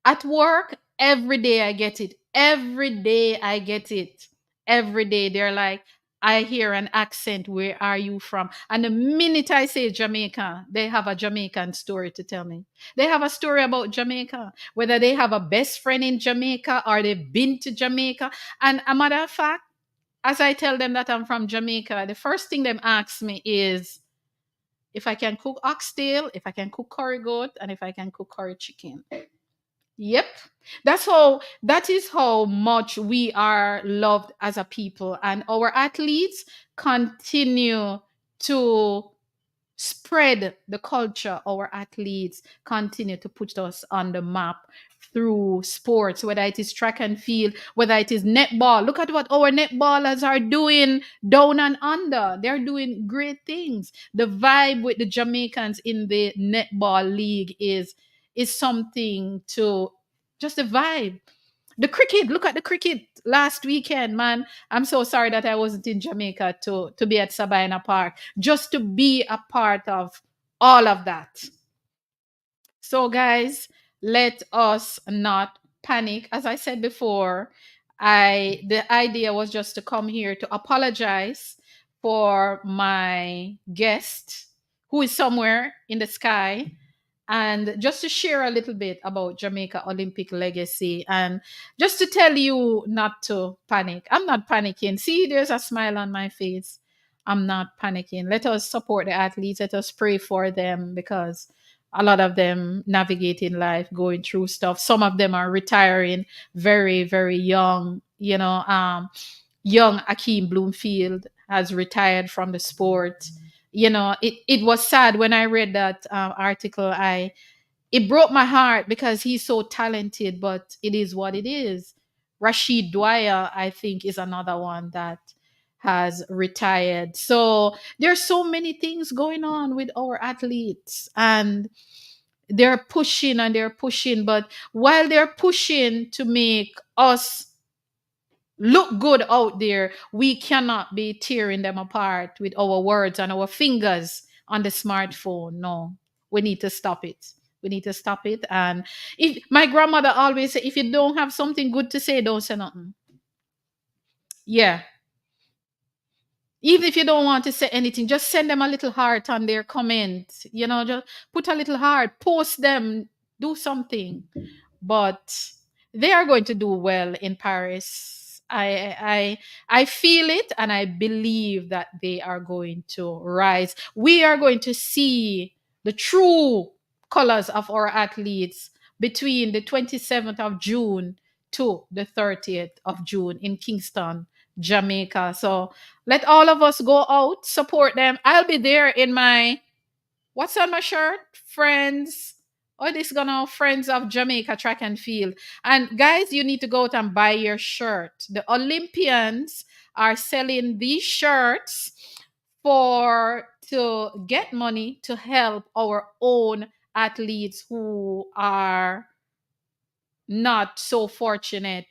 At work, every day I get it. Every day I get it. Every day they're like, I hear an accent. Where are you from? And the minute I say Jamaica, they have a Jamaican story to tell me. They have a story about Jamaica, whether they have a best friend in Jamaica or they've been to Jamaica. And a matter of fact, as I tell them that I'm from Jamaica, the first thing them ask me is, if I can cook oxtail, if I can cook curry goat, and if I can cook curry chicken. Yep. That is how much we are loved as a people. And our athletes continue to spread the culture. Our athletes continue to put us on the map through sports, whether it is track and field, whether it is netball. Look at what our netballers are doing down and under. They're doing great things. The vibe with the Jamaicans in the netball league is something to just a vibe. The cricket, look at the cricket last weekend, man. I'm so sorry that I wasn't in Jamaica to be at Sabina Park, just to be a part of all of that. So, guys, let us not panic. As I said before, the idea was just to come here to apologize for my guest who is somewhere in the sky, and just to share a little bit about Jamaica Olympic legacy, and just to tell you not to panic. I'm not panicking. See, there's a smile on my face. I'm not panicking. Let us support the athletes. Let us pray for them, because a lot of them navigating life, going through stuff. Some of them are retiring very, very young. Young Akeem Bloomfield has retired from the sport. It was sad when I read that article. It broke my heart because he's so talented, but it is what it is. Rashid Dwyer, I think, is another one that has retired. So there's so many things going on with our athletes, and they're pushing and they're pushing. But while they're pushing to make us look good out there, we cannot be tearing them apart with our words and our fingers on the smartphone. No, we need to stop it. We need to stop it. And if my grandmother always say, if you don't have something good to say, don't say nothing. Yeah. Even if you don't want to say anything, just send them a little heart on their comment. Just put a little heart, post them, do something. But they are going to do well in Paris. I feel it, and I believe that they are going to rise. We are going to see the true colors of our athletes between the 27th of June to the 30th of June in Kingston, Jamaica. So let all of us go out, support them. I'll be there in my, what's on my shirt? Friends. Oh, this gonna Friends of Jamaica Track and Field. And guys, you need to go out and buy your shirt. The Olympians are selling these shirts for to get money to help our own athletes who are not so fortunate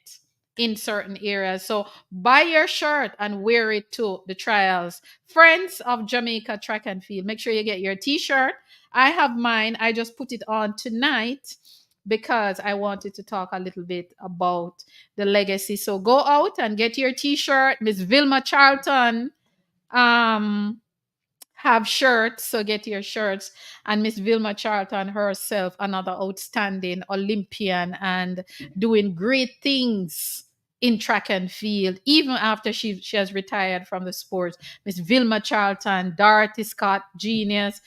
in certain areas. So buy your shirt and wear it to the trials. Friends of Jamaica Track and Field. Make sure you get your t-shirt. I have mine. I just put it on tonight because I wanted to talk a little bit about the legacy. So go out and get your t-shirt. Miss Vilma Charlton have shirts, so get your shirts. And Miss Vilma Charlton herself, another outstanding Olympian and doing great things in track and field, even after she has retired from the sports. Miss Vilma Charlton, Dorothy Scott, genius.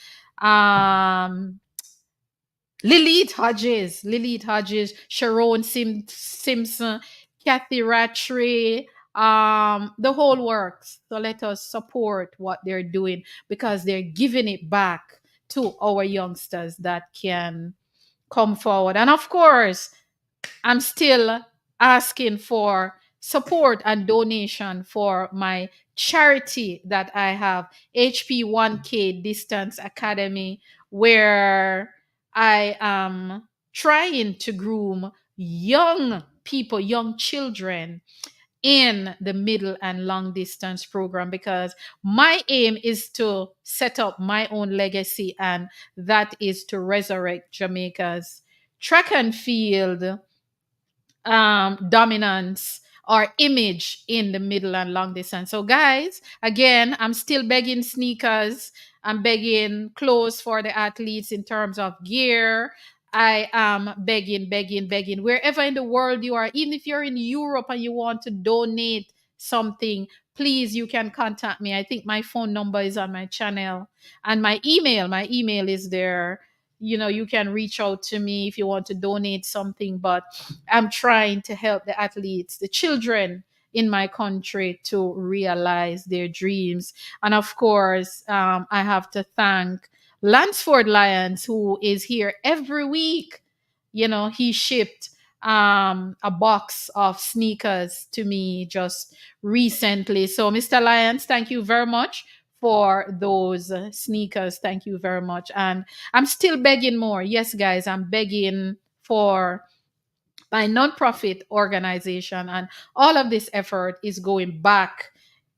Lilith Hodges, Sharon Simpson, Kathy Rattray, the whole works. So let us support what they're doing, because they're giving it back to our youngsters that can come forward. And of course, I'm still asking for support and donation for my charity that I have, HP1K Distance Academy, where I am trying to groom young people, young children in the middle and long distance program, because my aim is to set up my own legacy, and that is to resurrect Jamaica's track and field dominance or image in the middle and long distance. So, guys, again, I'm still begging sneakers. I'm begging clothes for the athletes in terms of gear. I am begging. Wherever in the world you are, even if you're in Europe and you want to donate something, please, you can contact me. I think my phone number is on my channel, and my email is there. You can reach out to me if you want to donate something. But I'm trying to help the athletes, the children in my country, to realize their dreams. And of course, I have to thank Lansford Lyons, who is here every week. He shipped a box of sneakers to me just recently. So, Mr. Lyons, thank you very much for those sneakers. Thank you very much. And I'm still begging more. Yes, guys, I'm begging for my nonprofit organization, and all of this effort is going back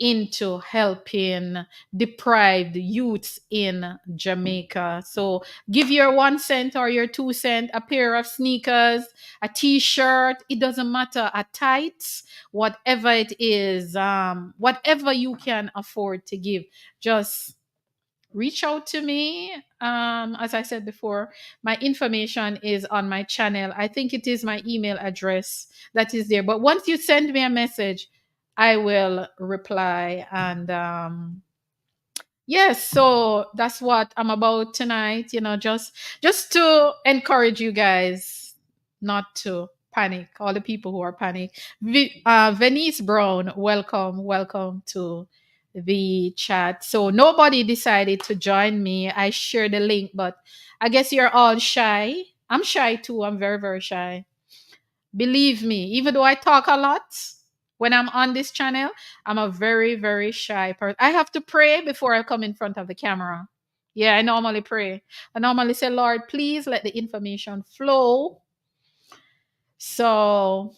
into helping deprived youths in Jamaica. So give your 1 cent or your 2 cent, a pair of sneakers, a t-shirt, it doesn't matter, a tights, whatever it is, whatever you can afford to give, just reach out to me. As I said before, my information is on my channel. I think it is my email address that is there. But once you send me a message, I will reply. And yes, so that's what I'm about tonight. Just to encourage you guys not to panic. All the people who are panic. Venice Brown, welcome to the chat. So nobody decided to join me. I shared the link, but I guess you're all shy. I'm shy too. I'm very, very shy. Believe me, even though I talk a lot when I'm on this channel, I'm a very, very shy person. I have to pray before I come in front of the camera. Yeah, I normally pray. I normally say, Lord, please let the information flow. So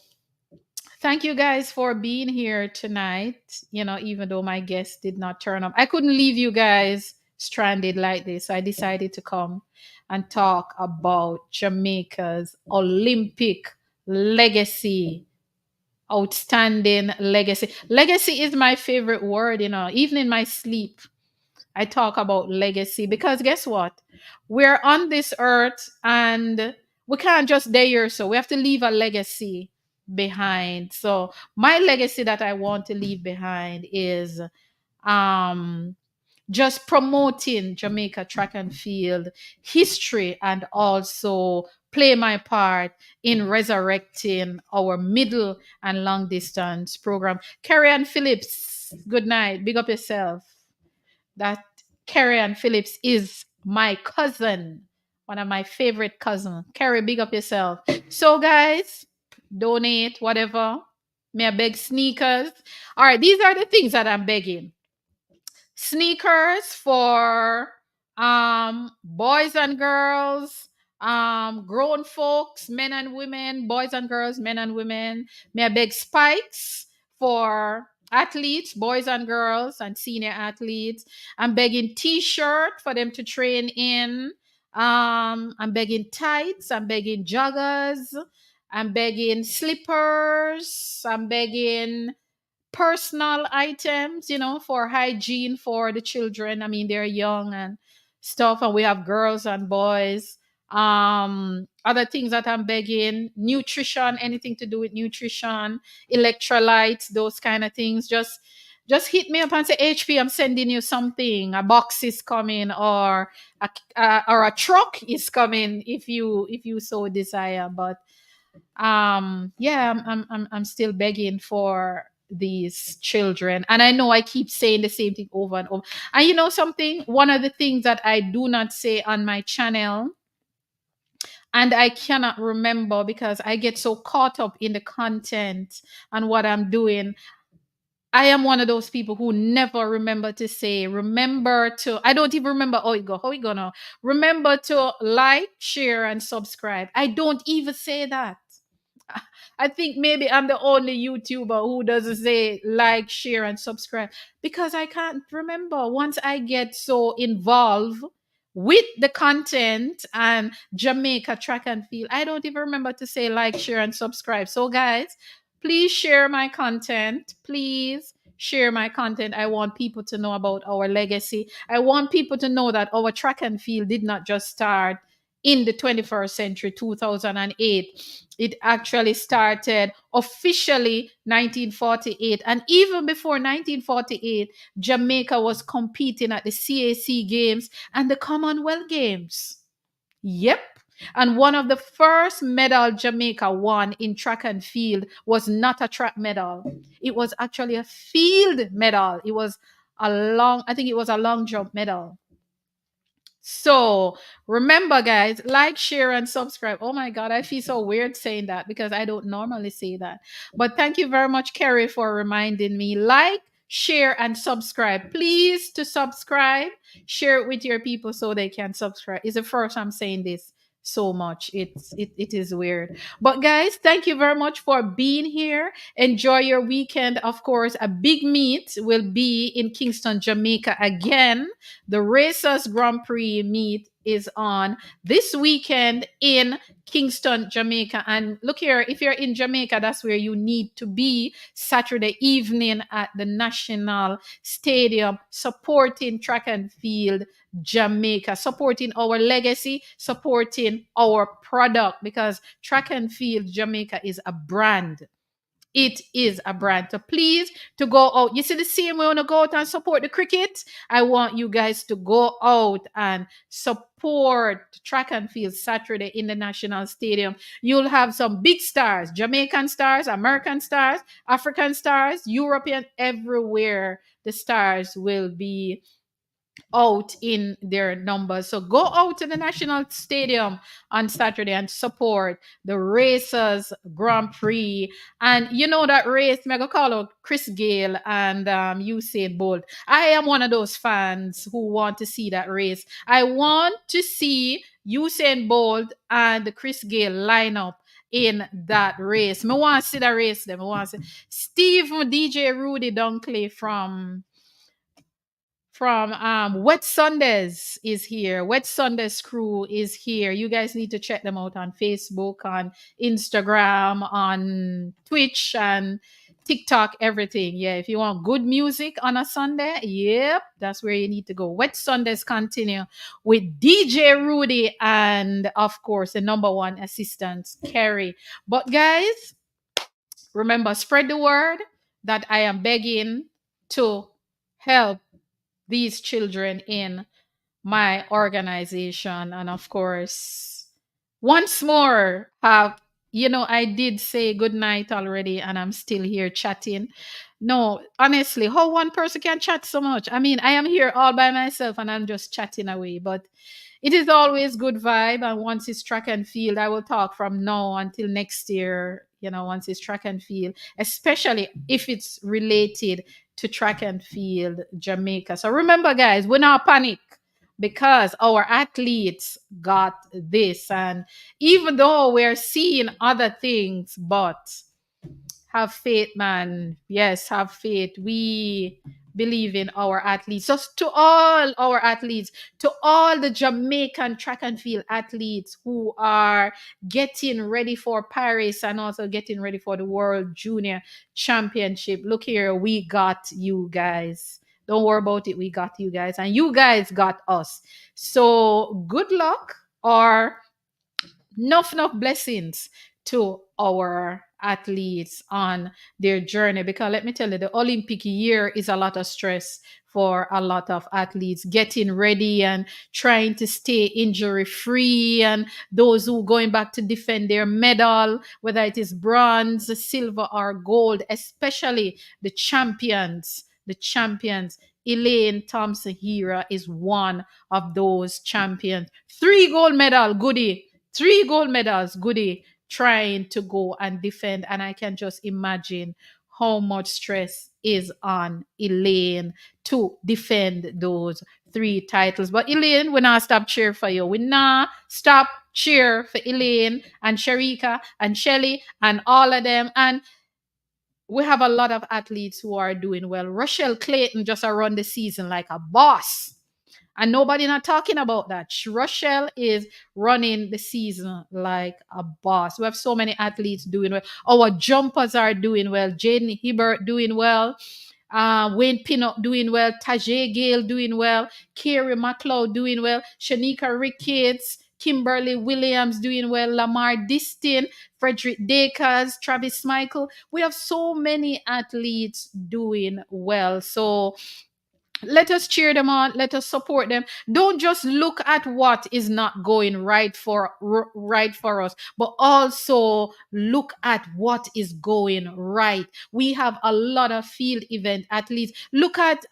thank you guys for being here tonight. Even though my guest did not turn up, I couldn't leave you guys stranded like this. I decided to come and talk about Jamaica's Olympic legacy. Outstanding legacy. Legacy is my favorite word, even in my sleep. I talk about legacy because guess what? We're on this earth and we can't just stay here. So we have to leave a legacy behind. So my legacy that I want to leave behind is um just promoting Jamaica track and field history and also play my part in resurrecting our middle and long distance program. Carrie Ann Phillips, good night. Big up yourself. That Carrie Ann Phillips is my cousin, one of my favorite cousins. Carrie, big up yourself. So, guys, donate, whatever. May I beg sneakers? All right, these are the things that I'm begging. Sneakers for boys and girls, grown folks, men and women, boys and girls, men and women. May I beg spikes for athletes, boys and girls, and senior athletes. I'm begging t-shirt for them to train in. I'm begging tights, I'm begging joggers, I'm begging slippers, I'm begging personal items, for hygiene for the children. I mean, they're young and stuff, and we have girls and boys. Other things that I'm begging, nutrition, anything to do with nutrition, electrolytes, those kind of things. Just hit me up and say, HP, I'm sending you something. A box is coming, or a truck is coming if you so desire. But yeah, I'm still begging for these children, and I know I keep saying the same thing over and over. And something, one of the things that I do not say on my channel, and I cannot remember because I get so caught up in the content and what I'm doing. I am one of those people who never remember to say, remember to, I don't even remember how you gonna remember to like, share, and subscribe. I don't even say that. I think maybe I'm the only YouTuber who doesn't say like, share, and subscribe because I can't remember. Once I get so involved with the content and Jamaica track and field, I don't even remember to say like, share, and subscribe. So, guys, please share my content. Please share my content. I want people to know about our legacy. I want people to know that our track and field did not just start in the 21st century, 2008. It actually started officially 1948. And even before 1948, Jamaica was competing at the CAC Games and the Commonwealth Games. Yep. And one of the first medal Jamaica won in track and field was not a track medal. It was actually a field medal. I think it was a long jump medal. So remember, guys, like, share, and subscribe. Oh my God, I feel so weird saying that because I don't normally say that. But thank you very much, Kerry, for reminding me. Like, share, and subscribe. Please to subscribe. Share it with your people so they can subscribe. It's the first I'm saying this so much. It is weird. But guys, thank you very much for being here. Enjoy your weekend. Of course, a big meet will be in Kingston, Jamaica again. The Racers Grand Prix meet is on this weekend in Kingston, Jamaica. And look here, if you're in Jamaica, that's where you need to be Saturday evening at the National Stadium, supporting track and field Jamaica, supporting our legacy, supporting our product, because track and field Jamaica is a brand. It is a brand. So please to go out. You see the same way we want to go out and support the cricket. I want you guys to go out and support track and field Saturday in the National Stadium. You'll have some big stars, Jamaican stars, American stars, African stars, European, everywhere. The stars will be out in their numbers. So go out to the National Stadium on Saturday and support the Racers Grand Prix. And you know that race, mega call out Chris Gale and Usain Bolt. I am one of those fans who want to see that race. I want to see Usain Bolt and Chris Gale line up in that race. I want to see that race. Them. I want to see Steve DJ Rudy Dunkley from Wet Sundays is here. Wet Sundays crew is here. You guys need to check them out on Facebook, on Instagram, on Twitch, and TikTok, everything. Yeah, if you want good music on a Sunday, yep, that's where you need to go. Wet Sundays continue with DJ Rudy and, of course, the number one assistant, Kerry. But guys, remember, spread the word that I am begging to help these children in my organization. And of course, once more, I did say good night already and I'm still here chatting. No, honestly, how one person can chat so much? I mean, I am here all by myself and I'm just chatting away, but it is always good vibe. And once it's track and field, I will talk from now until next year, once it's track and field, especially if it's related to track and field Jamaica. So remember, guys, we're not panic because our athletes got this. And even though we're seeing other things, but have faith, man. Yes, have faith. We believe in our athletes. So to all our athletes, to all the Jamaican track and field athletes who are getting ready for Paris and also getting ready for the World Junior Championship, look here, we got you guys. Don't worry about it. We got you guys, and you guys got us. So good luck, or enough blessings to our athletes on their journey, because let me tell you, the Olympic year is a lot of stress for a lot of athletes, getting ready and trying to stay injury free, and those who going back to defend their medal, whether it is bronze, silver, or gold, especially the champions. Elaine Thompson Hera is one of those champions. 3 gold medal, goody. 3 gold medals, goody, trying to go and defend. And I can just imagine how much stress is on Elaine to defend those 3 titles. But Elaine, we not stop cheer for you. We not stop cheer for Elaine and Sharika and Shelly and all of them. And we have a lot of athletes who are doing well. Rochelle Clayton just run the season like a boss. And nobody not talking about that. Rochelle is running the season like a boss. We have so many athletes doing well. Our jumpers are doing well. Jaden Hibbert doing well. Wayne Pinnock doing well. Tajay Gale doing well. Carrie McLeod doing well. Shanika Ricketts. Kimberly Williams doing well. Lamar Distin. Frederick Dakers. Travis Michael. We have so many athletes doing well. So let us cheer them on. Let us support them. Don't just look at what is not going right for us, but also look at what is going right. We have a lot of field event athletes. Look at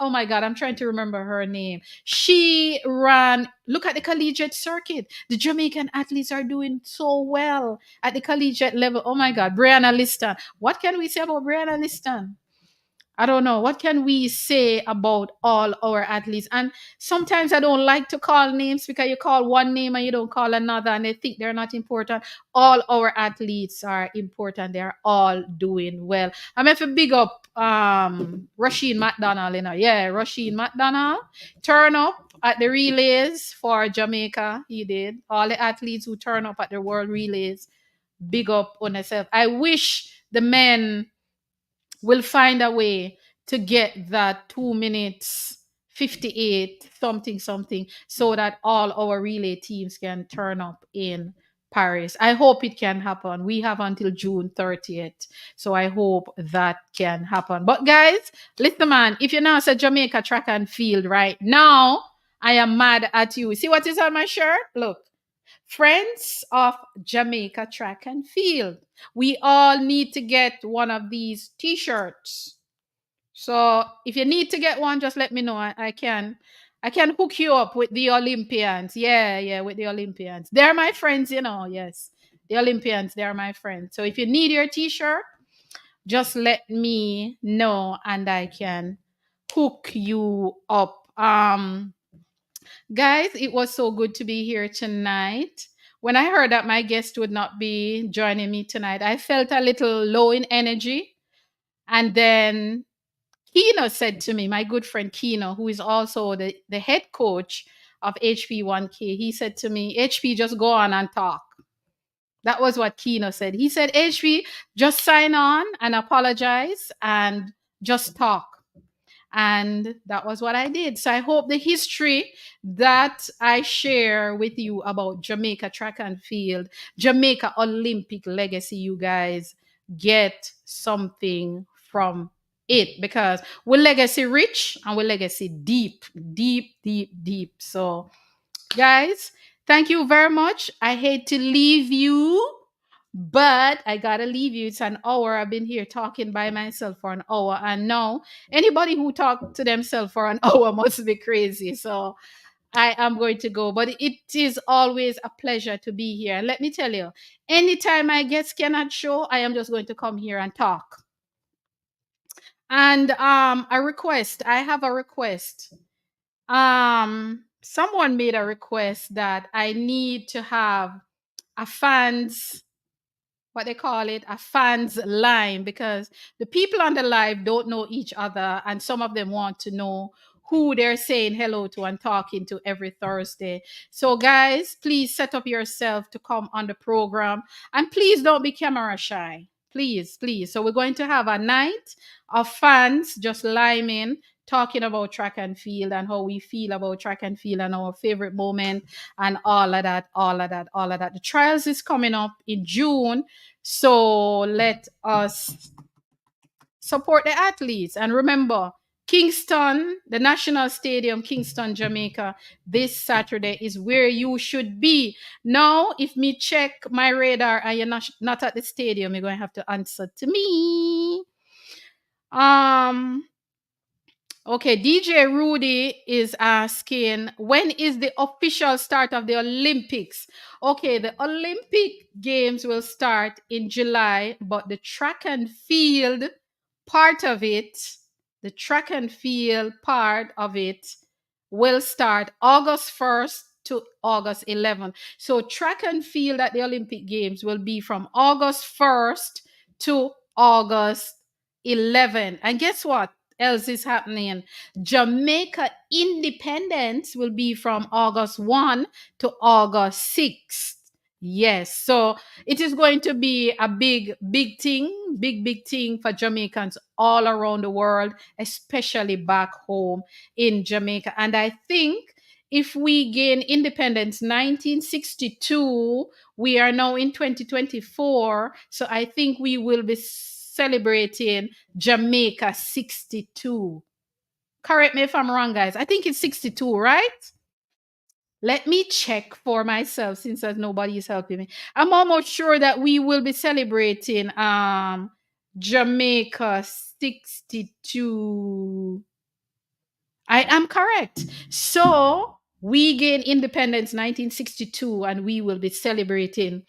Oh my God, I'm trying to remember her name. She ran, look at the collegiate circuit. The Jamaican athletes are doing so well at the collegiate level. Oh my God, Brianna Liston. What can we say about Brianna Liston? I don't know. What can we say about all our athletes? And sometimes I don't like to call names because you call one name and you don't call another and they think they're not important. All our athletes are important. They're all doing well. I'm going to big up Rasheen McDonald, you know. Yeah, Rasheen McDonald. Turn up at the relays for Jamaica. He did. All the athletes who turn up at the world relays, big up on yourself. I wish the men will find a way to get that 2 minutes 58 something something so that all our relay teams can turn up in Paris. I hope it can happen. We have until June 30th. So I hope that can happen. But guys, listen man, if you now say Jamaica Track and Field right now, I am mad at you. See what is on my shirt? Look. Friends of Jamaica Track and Field. We all need to get one of these t-shirts. So if you need to get one, just let me know. I can hook you up with the Olympians. Yeah, with the Olympians. They're my friends, you know. Yes. The Olympians, they're my friends. So if you need your t-shirt, just let me know and I can hook you up. Guys, it was so good to be here tonight. When I heard that my guest would not be joining me tonight, I felt a little low in energy. And then Kino said to me, my good friend Kino, who is also the head coach of HP1K, he said to me, HP, just go on and talk. That was what Kino said. He said, HP, just sign on and apologize and just talk. And that was what I did. So I hope the history that I share with you about Jamaica Track and Field, Jamaica Olympic legacy, you guys get something from it because we're legacy rich and we're legacy deep, deep, deep, deep. So, guys, thank you very much. I hate to leave you. But I gotta leave you. It's an hour. I've been here talking by myself for an hour. And now anybody who talk to themselves for an hour must be crazy. So I am going to go. But it is always a pleasure to be here. And let me tell you, anytime my guests cannot show, I am just going to come here and talk. And a request. I have a request. Someone made a request that I need to have a fans, what they call it, a fans line, because the people on the live don't know each other and some of them want to know who they're saying hello to and talking to every Thursday. So guys, please set up yourself to come on the program and please don't be camera shy. Please. So we're going to have a night of fans just liming, talking about track and field and how we feel about track and field and our favorite moment and all of that. The trials is coming up in June. So let us support the athletes. And remember, Kingston, the National Stadium, Kingston, Jamaica, this Saturday is where you should be. Now, if me check my radar and you're not at the stadium, you're going to have to answer to me. Okay, DJ Rudy is asking, when is the official start of the Olympics? Okay, the Olympic Games will start in July, but the track and field part of it, will start August 1st to August 11th. So track and field at the Olympic Games will be from August 1st to August 11th. And guess what else is happening? Jamaica Independence will be from August 1 to August 6th. Yes, so it is going to be a big thing for Jamaicans all around the world, especially back home in Jamaica. And I think if we gain independence 1962, we are now in 2024. So I think we will be celebrating Jamaica 62. Correct me if I'm wrong, guys. I think it's 62, right? Let me check for myself since nobody is helping me. I'm almost sure that we will be celebrating Jamaica 62. I am correct. So we gained independence 1962, and we will be celebrating.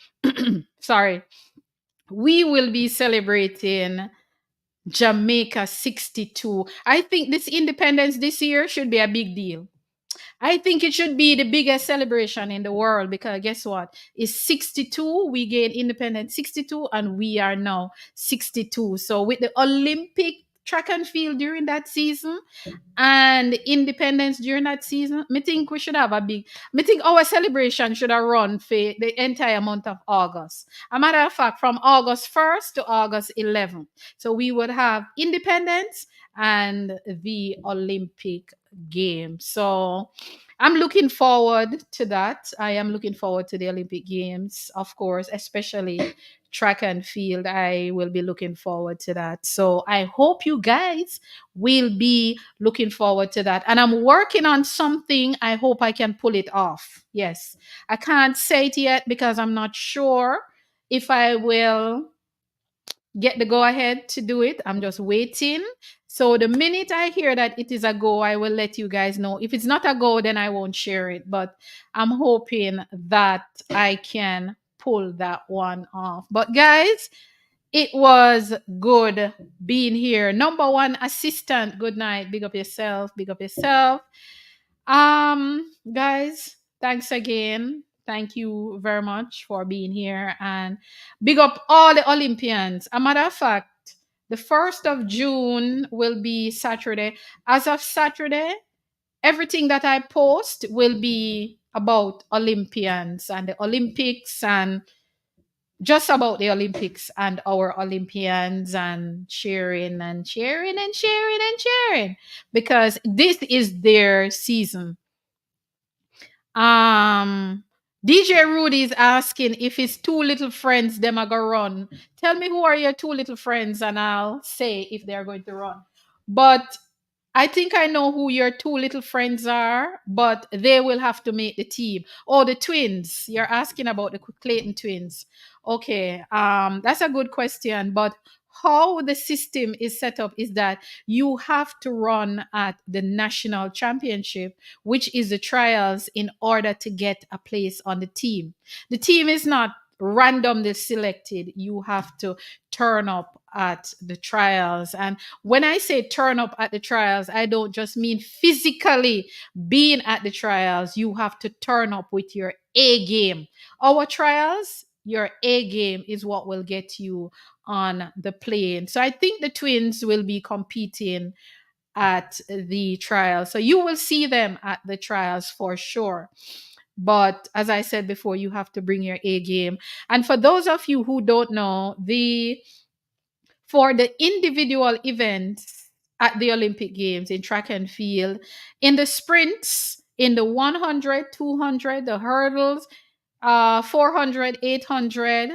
Sorry, we will be celebrating Jamaica 62. I think this independence this year should be a big deal. I think it should be the biggest celebration in the world because guess what? It's 62. We gained independence 62 and we are now 62. So with the Olympic track and field during that season, and independence during that season, me think we should have a big, me think our celebration should have run for the entire month of August. A matter of fact, from August 1st to August 11th. So we would have independence and the Olympic Games. So I'm looking forward to that. I am looking forward to the Olympic Games, of course, especially track and field. I will be looking forward to that. So I hope you guys will be looking forward to that. And I'm working on something. I hope I can pull it off. Yes. I can't say it yet because I'm not sure if I will get the go ahead to do it. I'm just waiting. So the minute I hear that it is a go, I will let you guys know. If it's not a go, then I won't share it. But I'm hoping that I can pull that one off. But guys, it was good being here. Number one assistant, good night. Big up yourself. Big up yourself. Guys, thanks again. Thank you very much for being here and big up all the Olympians. A matter of fact, the 1st of June will be Saturday. As of Saturday, everything that I post will be about Olympians and the Olympics and just about the Olympics and our Olympians and sharing and sharing and sharing and sharing because this is their season. Um, DJ Rudy is asking if his two little friends them are gonna run. Tell me who are your two little friends, and I'll say if they are going to run. But I think I know who your two little friends are, but they will have to make the team. Oh, the twins. You're asking about the Clayton twins. Okay, that's a good question. But how the system is set up is that you have to run at the national championship, which is the trials, in order to get a place on the team. The team is not randomly selected. You have to turn up at the trials. And when I say turn up at the trials, I don't just mean physically being at the trials. You have to turn up with your A game. Our trials, your A game is what will get you on the plane. So I think the twins will be competing at the trials. So you will see them at the trials for sure. But as I said before, you have to bring your A game. And for those of you who don't know, the for the individual events at the Olympic Games in track and field, in the sprints, in the 100, 200, the hurdles, 400, 800,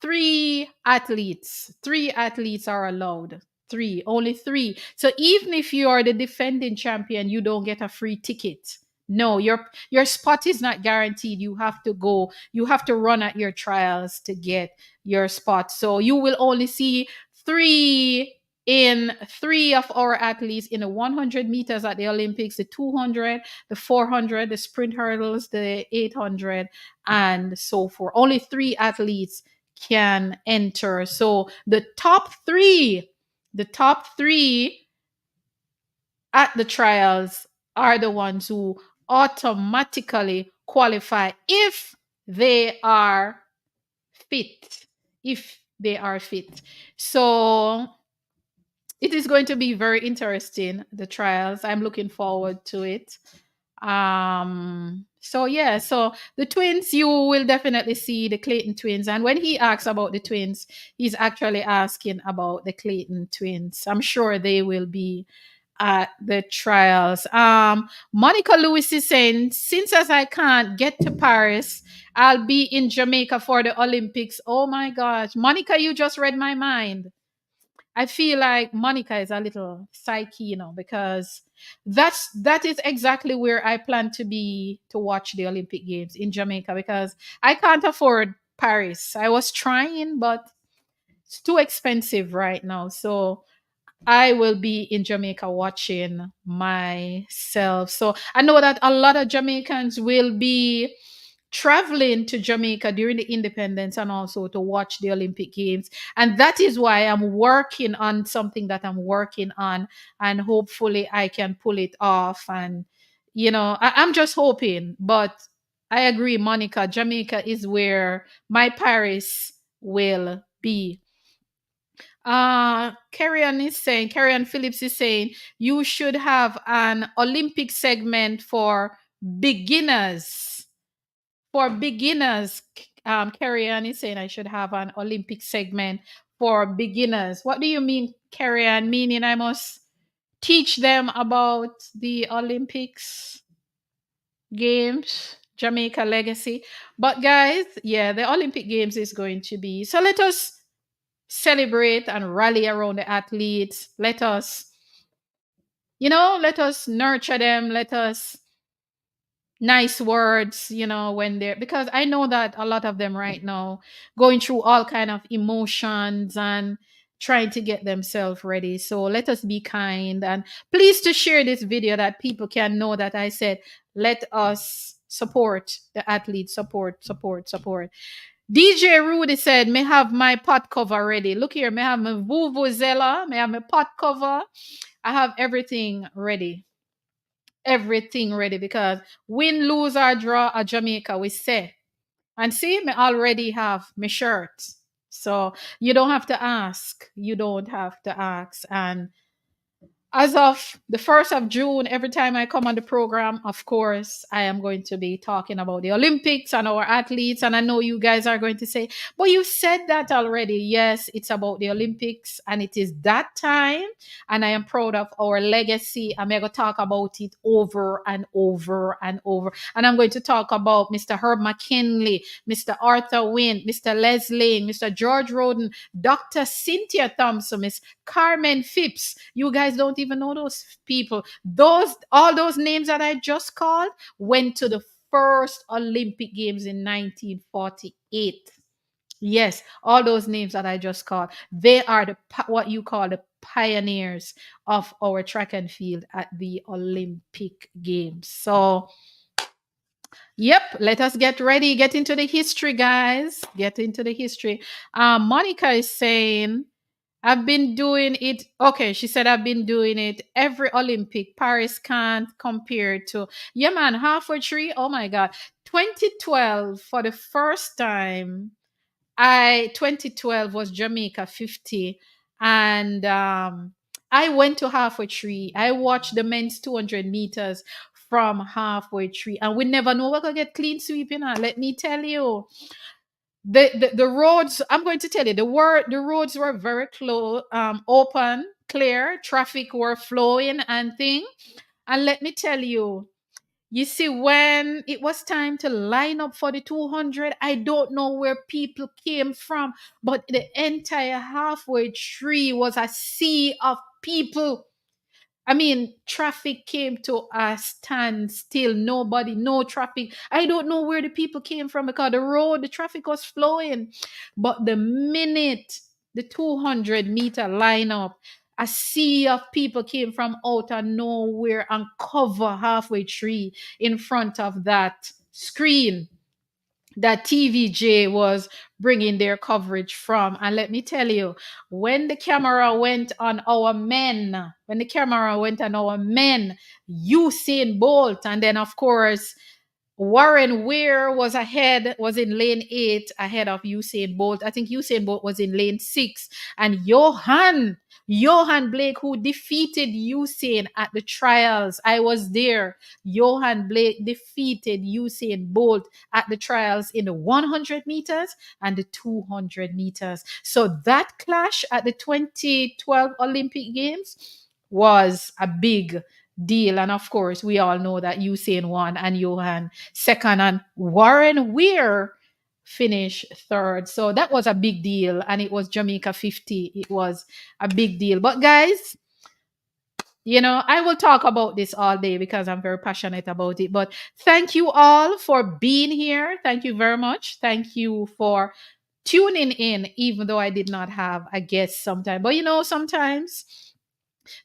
three athletes are allowed. Three, only three. So even if you are the defending champion, you don't get a free ticket. No, your spot is not guaranteed. You have to go, you have to run at your trials to get your spot. So you will only see three in three of our athletes in the 100 meters at the Olympics, the 200, the 400, the sprint hurdles, the 800, and so forth. Only three athletes can enter. So the top three at the trials are the ones who automatically qualify if they are fit. If they are fit. So it is going to be very interesting, the trials. I'm looking forward to it. So yeah, so the twins, you will definitely see the Clayton twins. And when he asks about the twins, he's actually asking about the Clayton twins. I'm sure they will be at the trials. Monica Lewis is saying, since as I can't get to Paris, I'll be in Jamaica for the Olympics. Oh my gosh, Monica, you just read my mind. I feel like Monica is a little psyche, because that is exactly where I plan to be to watch the Olympic Games in Jamaica because I can't afford Paris. I was trying, but it's too expensive right now. So I will be in Jamaica watching myself. So I know that a lot of Jamaicans will be traveling to Jamaica during the independence and also to watch the Olympic Games. And that is why I'm working on something that I'm working on. And hopefully I can pull it off. And, I'm just hoping. But I agree, Monica, Jamaica is where my Paris will be. Carrion Phillips is saying you should have an Olympic segment for beginners. For beginners, Carrion is saying I should have an Olympic segment for beginners. What do you mean, Carrion? Meaning I must teach them about the Olympics Games, Jamaica legacy. But guys, yeah, the Olympic Games is going to be. So let us celebrate and rally around the athletes. Let us nurture them. Let us nice words, when they're, because I know that a lot of them right now going through all kind of emotions and trying to get themselves ready. So let us be kind and please to share this video that people can know that I said, let us support the athletes, support. DJ Rudy said, may have my pot cover ready. Look here, may have my Vuvuzela, may have my pot cover. I have everything ready. Everything ready because win, lose, or draw at Jamaica, we say. And see, me already have my shirt. So you don't have to ask. You don't have to ask. And as of the 1st of June, every time I come on the program, of course, I am going to be talking about the Olympics and our athletes. And I know you guys are going to say, but you said that already. Yes, it's about the Olympics and it is that time. And I am proud of our legacy. I'm going to talk about it over and over and over. And I'm going to talk about Mr. Herb McKinley, Mr. Arthur Wynn, Mr. Leslie, Mr. George Roden, Dr. Cynthia Thompson, Miss Carmen Phipps. You guys don't even know those people. All those names that I just called went to the first Olympic Games in 1948. Yes, all those names that I just called, they are what you call the pioneers of our track and field at the Olympic Games. So, yep, let us get ready, get into the history, guys. Get into the history. Monica is saying I've been doing it. Okay, she said I've been doing it every Olympic. Paris can't compare to. Yeah, man, halfway tree. Oh my God. 2012 for the first time. 2012 was Jamaica 50. And I went to halfway tree. I watched the men's 200 meters from halfway tree. And we never know we're gonna get clean sweeping. Let me tell you the roads, I'm going to tell you, the roads were very close, open, clear, traffic were flowing and thing. And let me tell you, you see, when it was time to line up for the 200, I don't know where people came from, but the entire halfway tree was a sea of people. I mean, traffic came to a standstill. Nobody, no traffic. I don't know where the people came from because the traffic was flowing. But the minute the 200-meter lineup, a sea of people came from out of nowhere and cover halfway tree in front of that screen that TVJ was bringing their coverage from. And let me tell you, when the camera went on our men, Usain Bolt, and then of course Warren Weir was in lane 8 ahead of Usain Bolt. I think Usain Bolt was in lane 6. And Johan Blake, who defeated Usain at the trials. I was there. Johan Blake defeated Usain Bolt at the trials in the 100 meters and the 200 meters. So that clash at the 2012 Olympic Games was a big deal. And of course, we all know that Usain won and Johan second, and Warren Weir finished third. So that was a big deal. And it was Jamaica 50. It was a big deal. But guys, I will talk about this all day because I'm very passionate about it. But thank you all for being here. Thank you very much. Thank you for tuning in, even though I did not have a guest sometime. But sometimes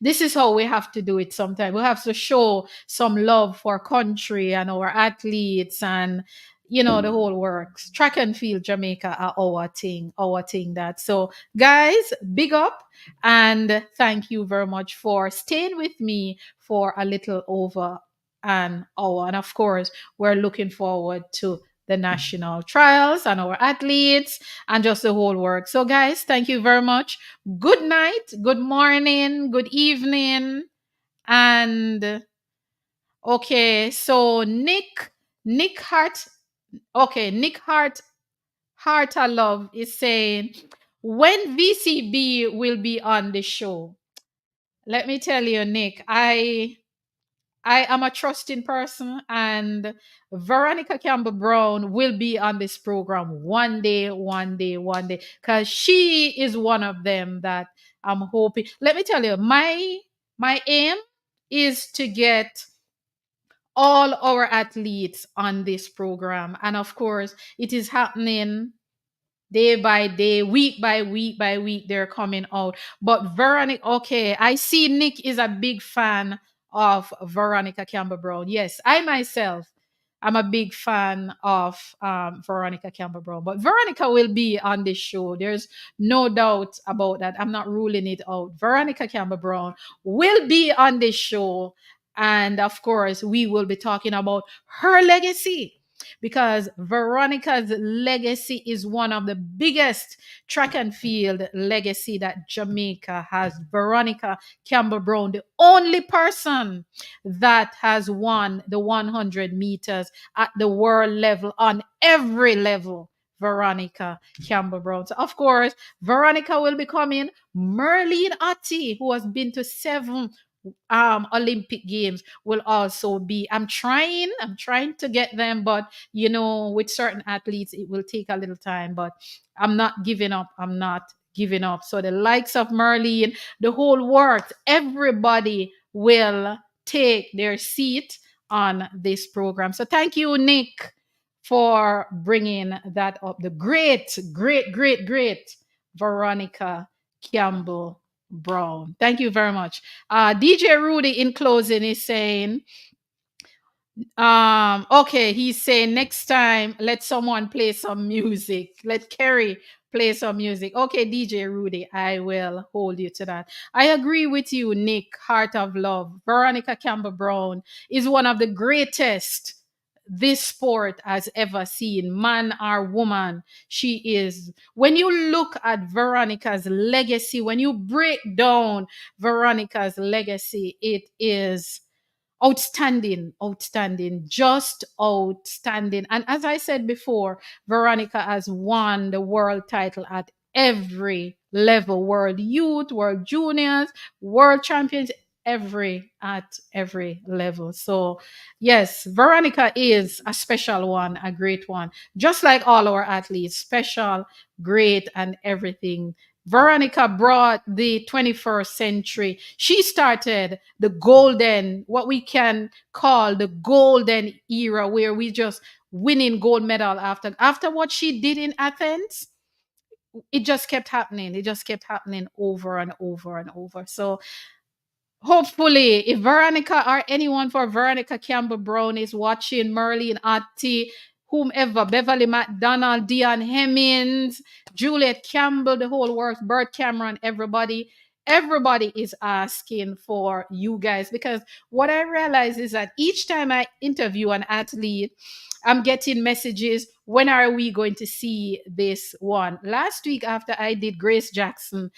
This is how we have to do it sometimes. We have to show some love for country and our athletes and the whole works. Track and field Jamaica are our thing that. So guys, big up and thank you very much for staying with me for a little over an hour. And of course, we're looking forward to the national trials and our athletes and just the whole work. So guys, thank you very much. Good night, good morning, good evening. And okay, so Nick Hart, okay, Nick Hart I love is saying when VCB will be on the show. Let me tell you, Nick, I am a trusting person, and Veronica Campbell Brown will be on this program one day, one day, one day, because she is one of them that I'm hoping. Let me tell you, my aim is to get all our athletes on this program, and of course, it is happening day by day, week by week by week, they're coming out. But Veronica, okay, I see Nick is a big fan of Veronica Campbell Brown. Yes, I myself am a big fan of Veronica Campbell Brown. But Veronica will be on this show. There's no doubt about that. I'm not ruling it out. Veronica Campbell Brown will be on this show. And of course, we will be talking about her legacy because Veronica's legacy is one of the biggest track and field legacy that Jamaica has. Veronica Campbell Brown, the only person that has won the 100 meters at the world level on every level. Veronica Campbell Brown. So of course, Veronica will be coming. Merlene Atti, who has been to 7 Olympic Games, will also be. I'm trying to get them, but with certain athletes it will take a little time, but I'm not giving up. I'm not giving up. So the likes of Merlene, the whole works, everybody will take their seat on this program. So thank you, Nick, for bringing that up. The great, great, great, great Veronica Campbell Brown. Thank you very much. DJ Rudy in closing is saying, okay, he's saying next time let someone play some music. Let Kerry play some music. Okay, DJ Rudy, I will hold you to that. I agree with you, Nick, Heart of Love. Veronica Campbell Brown is one of the greatest this sport has ever seen, man or woman. She is. When you look at Veronica's legacy, when you break down Veronica's legacy, it is outstanding, outstanding, just outstanding. And as I said before, Veronica has won the world title at every level: world youth, world juniors, world champions, at every level. So yes, Veronica is a special one, a great one, just like all our athletes, special, great, and everything. Veronica brought the 21st century. She started the golden, what we can call the golden era, where we just winning gold medal after what she did in Athens. It just kept happening. It just kept happening over and over and over. So hopefully, if Veronica or anyone for Veronica Campbell Brown is watching, Merlene Atti, whomever, Beverly McDonald, Dion Hemmings, Juliet Campbell, the whole works, Bert Cameron, everybody is asking for you guys, because what I realize is that each time I interview an athlete, I'm getting messages, when are we going to see this one? Last week after I did Grace Jackson,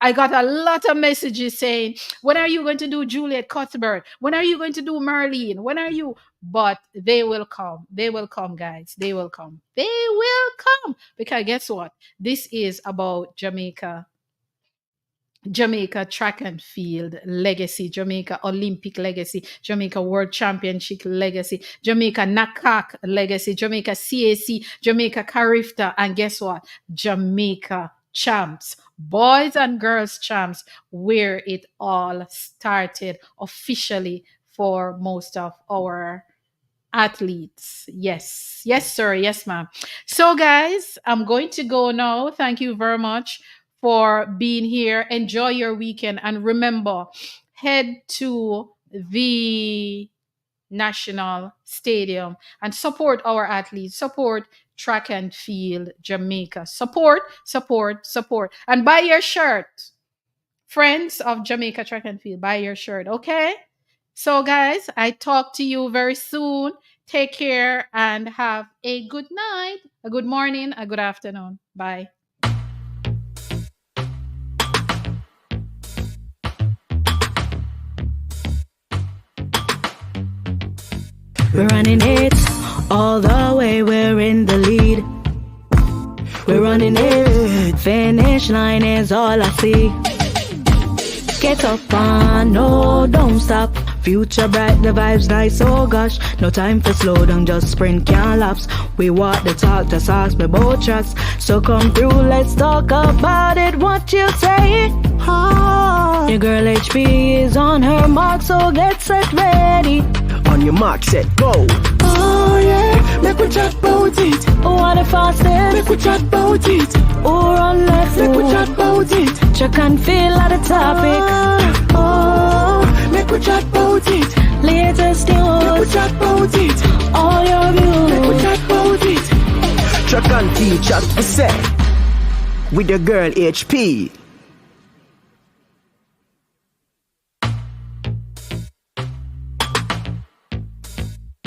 I got a lot of messages saying, when are you going to do Juliet Cuthbert? When are you going to do Marlene? When are you? But they will come. They will come, guys. They will come. They will come. Because guess what? This is about Jamaica. Jamaica track and field legacy, Jamaica Olympic legacy, Jamaica World Championship legacy, Jamaica NACAC legacy, Jamaica CAC, Jamaica Carifta, and guess what? Jamaica champs, boys and girls champs, where it all started officially for most of our athletes. Yes, yes, sir. Yes, ma'am. So, guys, I'm going to go now. Thank you very much for being here. Enjoy your weekend. And remember, head to the National Stadium and support our athletes. Support Track and Field Jamaica. Support. And buy your shirt. Friends of Jamaica Track and Field, buy your shirt, okay? So, guys, I talk to you very soon. Take care and have a good night, a good morning, a good afternoon. Bye. We're running it all the way, we're in the lead. We're running it, finish line is all I see. Get up on, no, don't stop. Future bright, the vibes nice, oh gosh. No time for slow down, just sprint, can't lapse. We walk the talk, just ask me both tracks. So come through, let's talk about it, what you say? Oh. Your girl HP is on her mark, so get set ready. On your mark, set, go. Oh yeah, make we chat about it. What the fastest? Make we chat about it. Or on left, make we chat about it. Check and feel at the topic. Oh, make we chat about it. Latest news, make we chat about it. All your views, make we chat about it. Track and Field chat, I say. With the girl HP.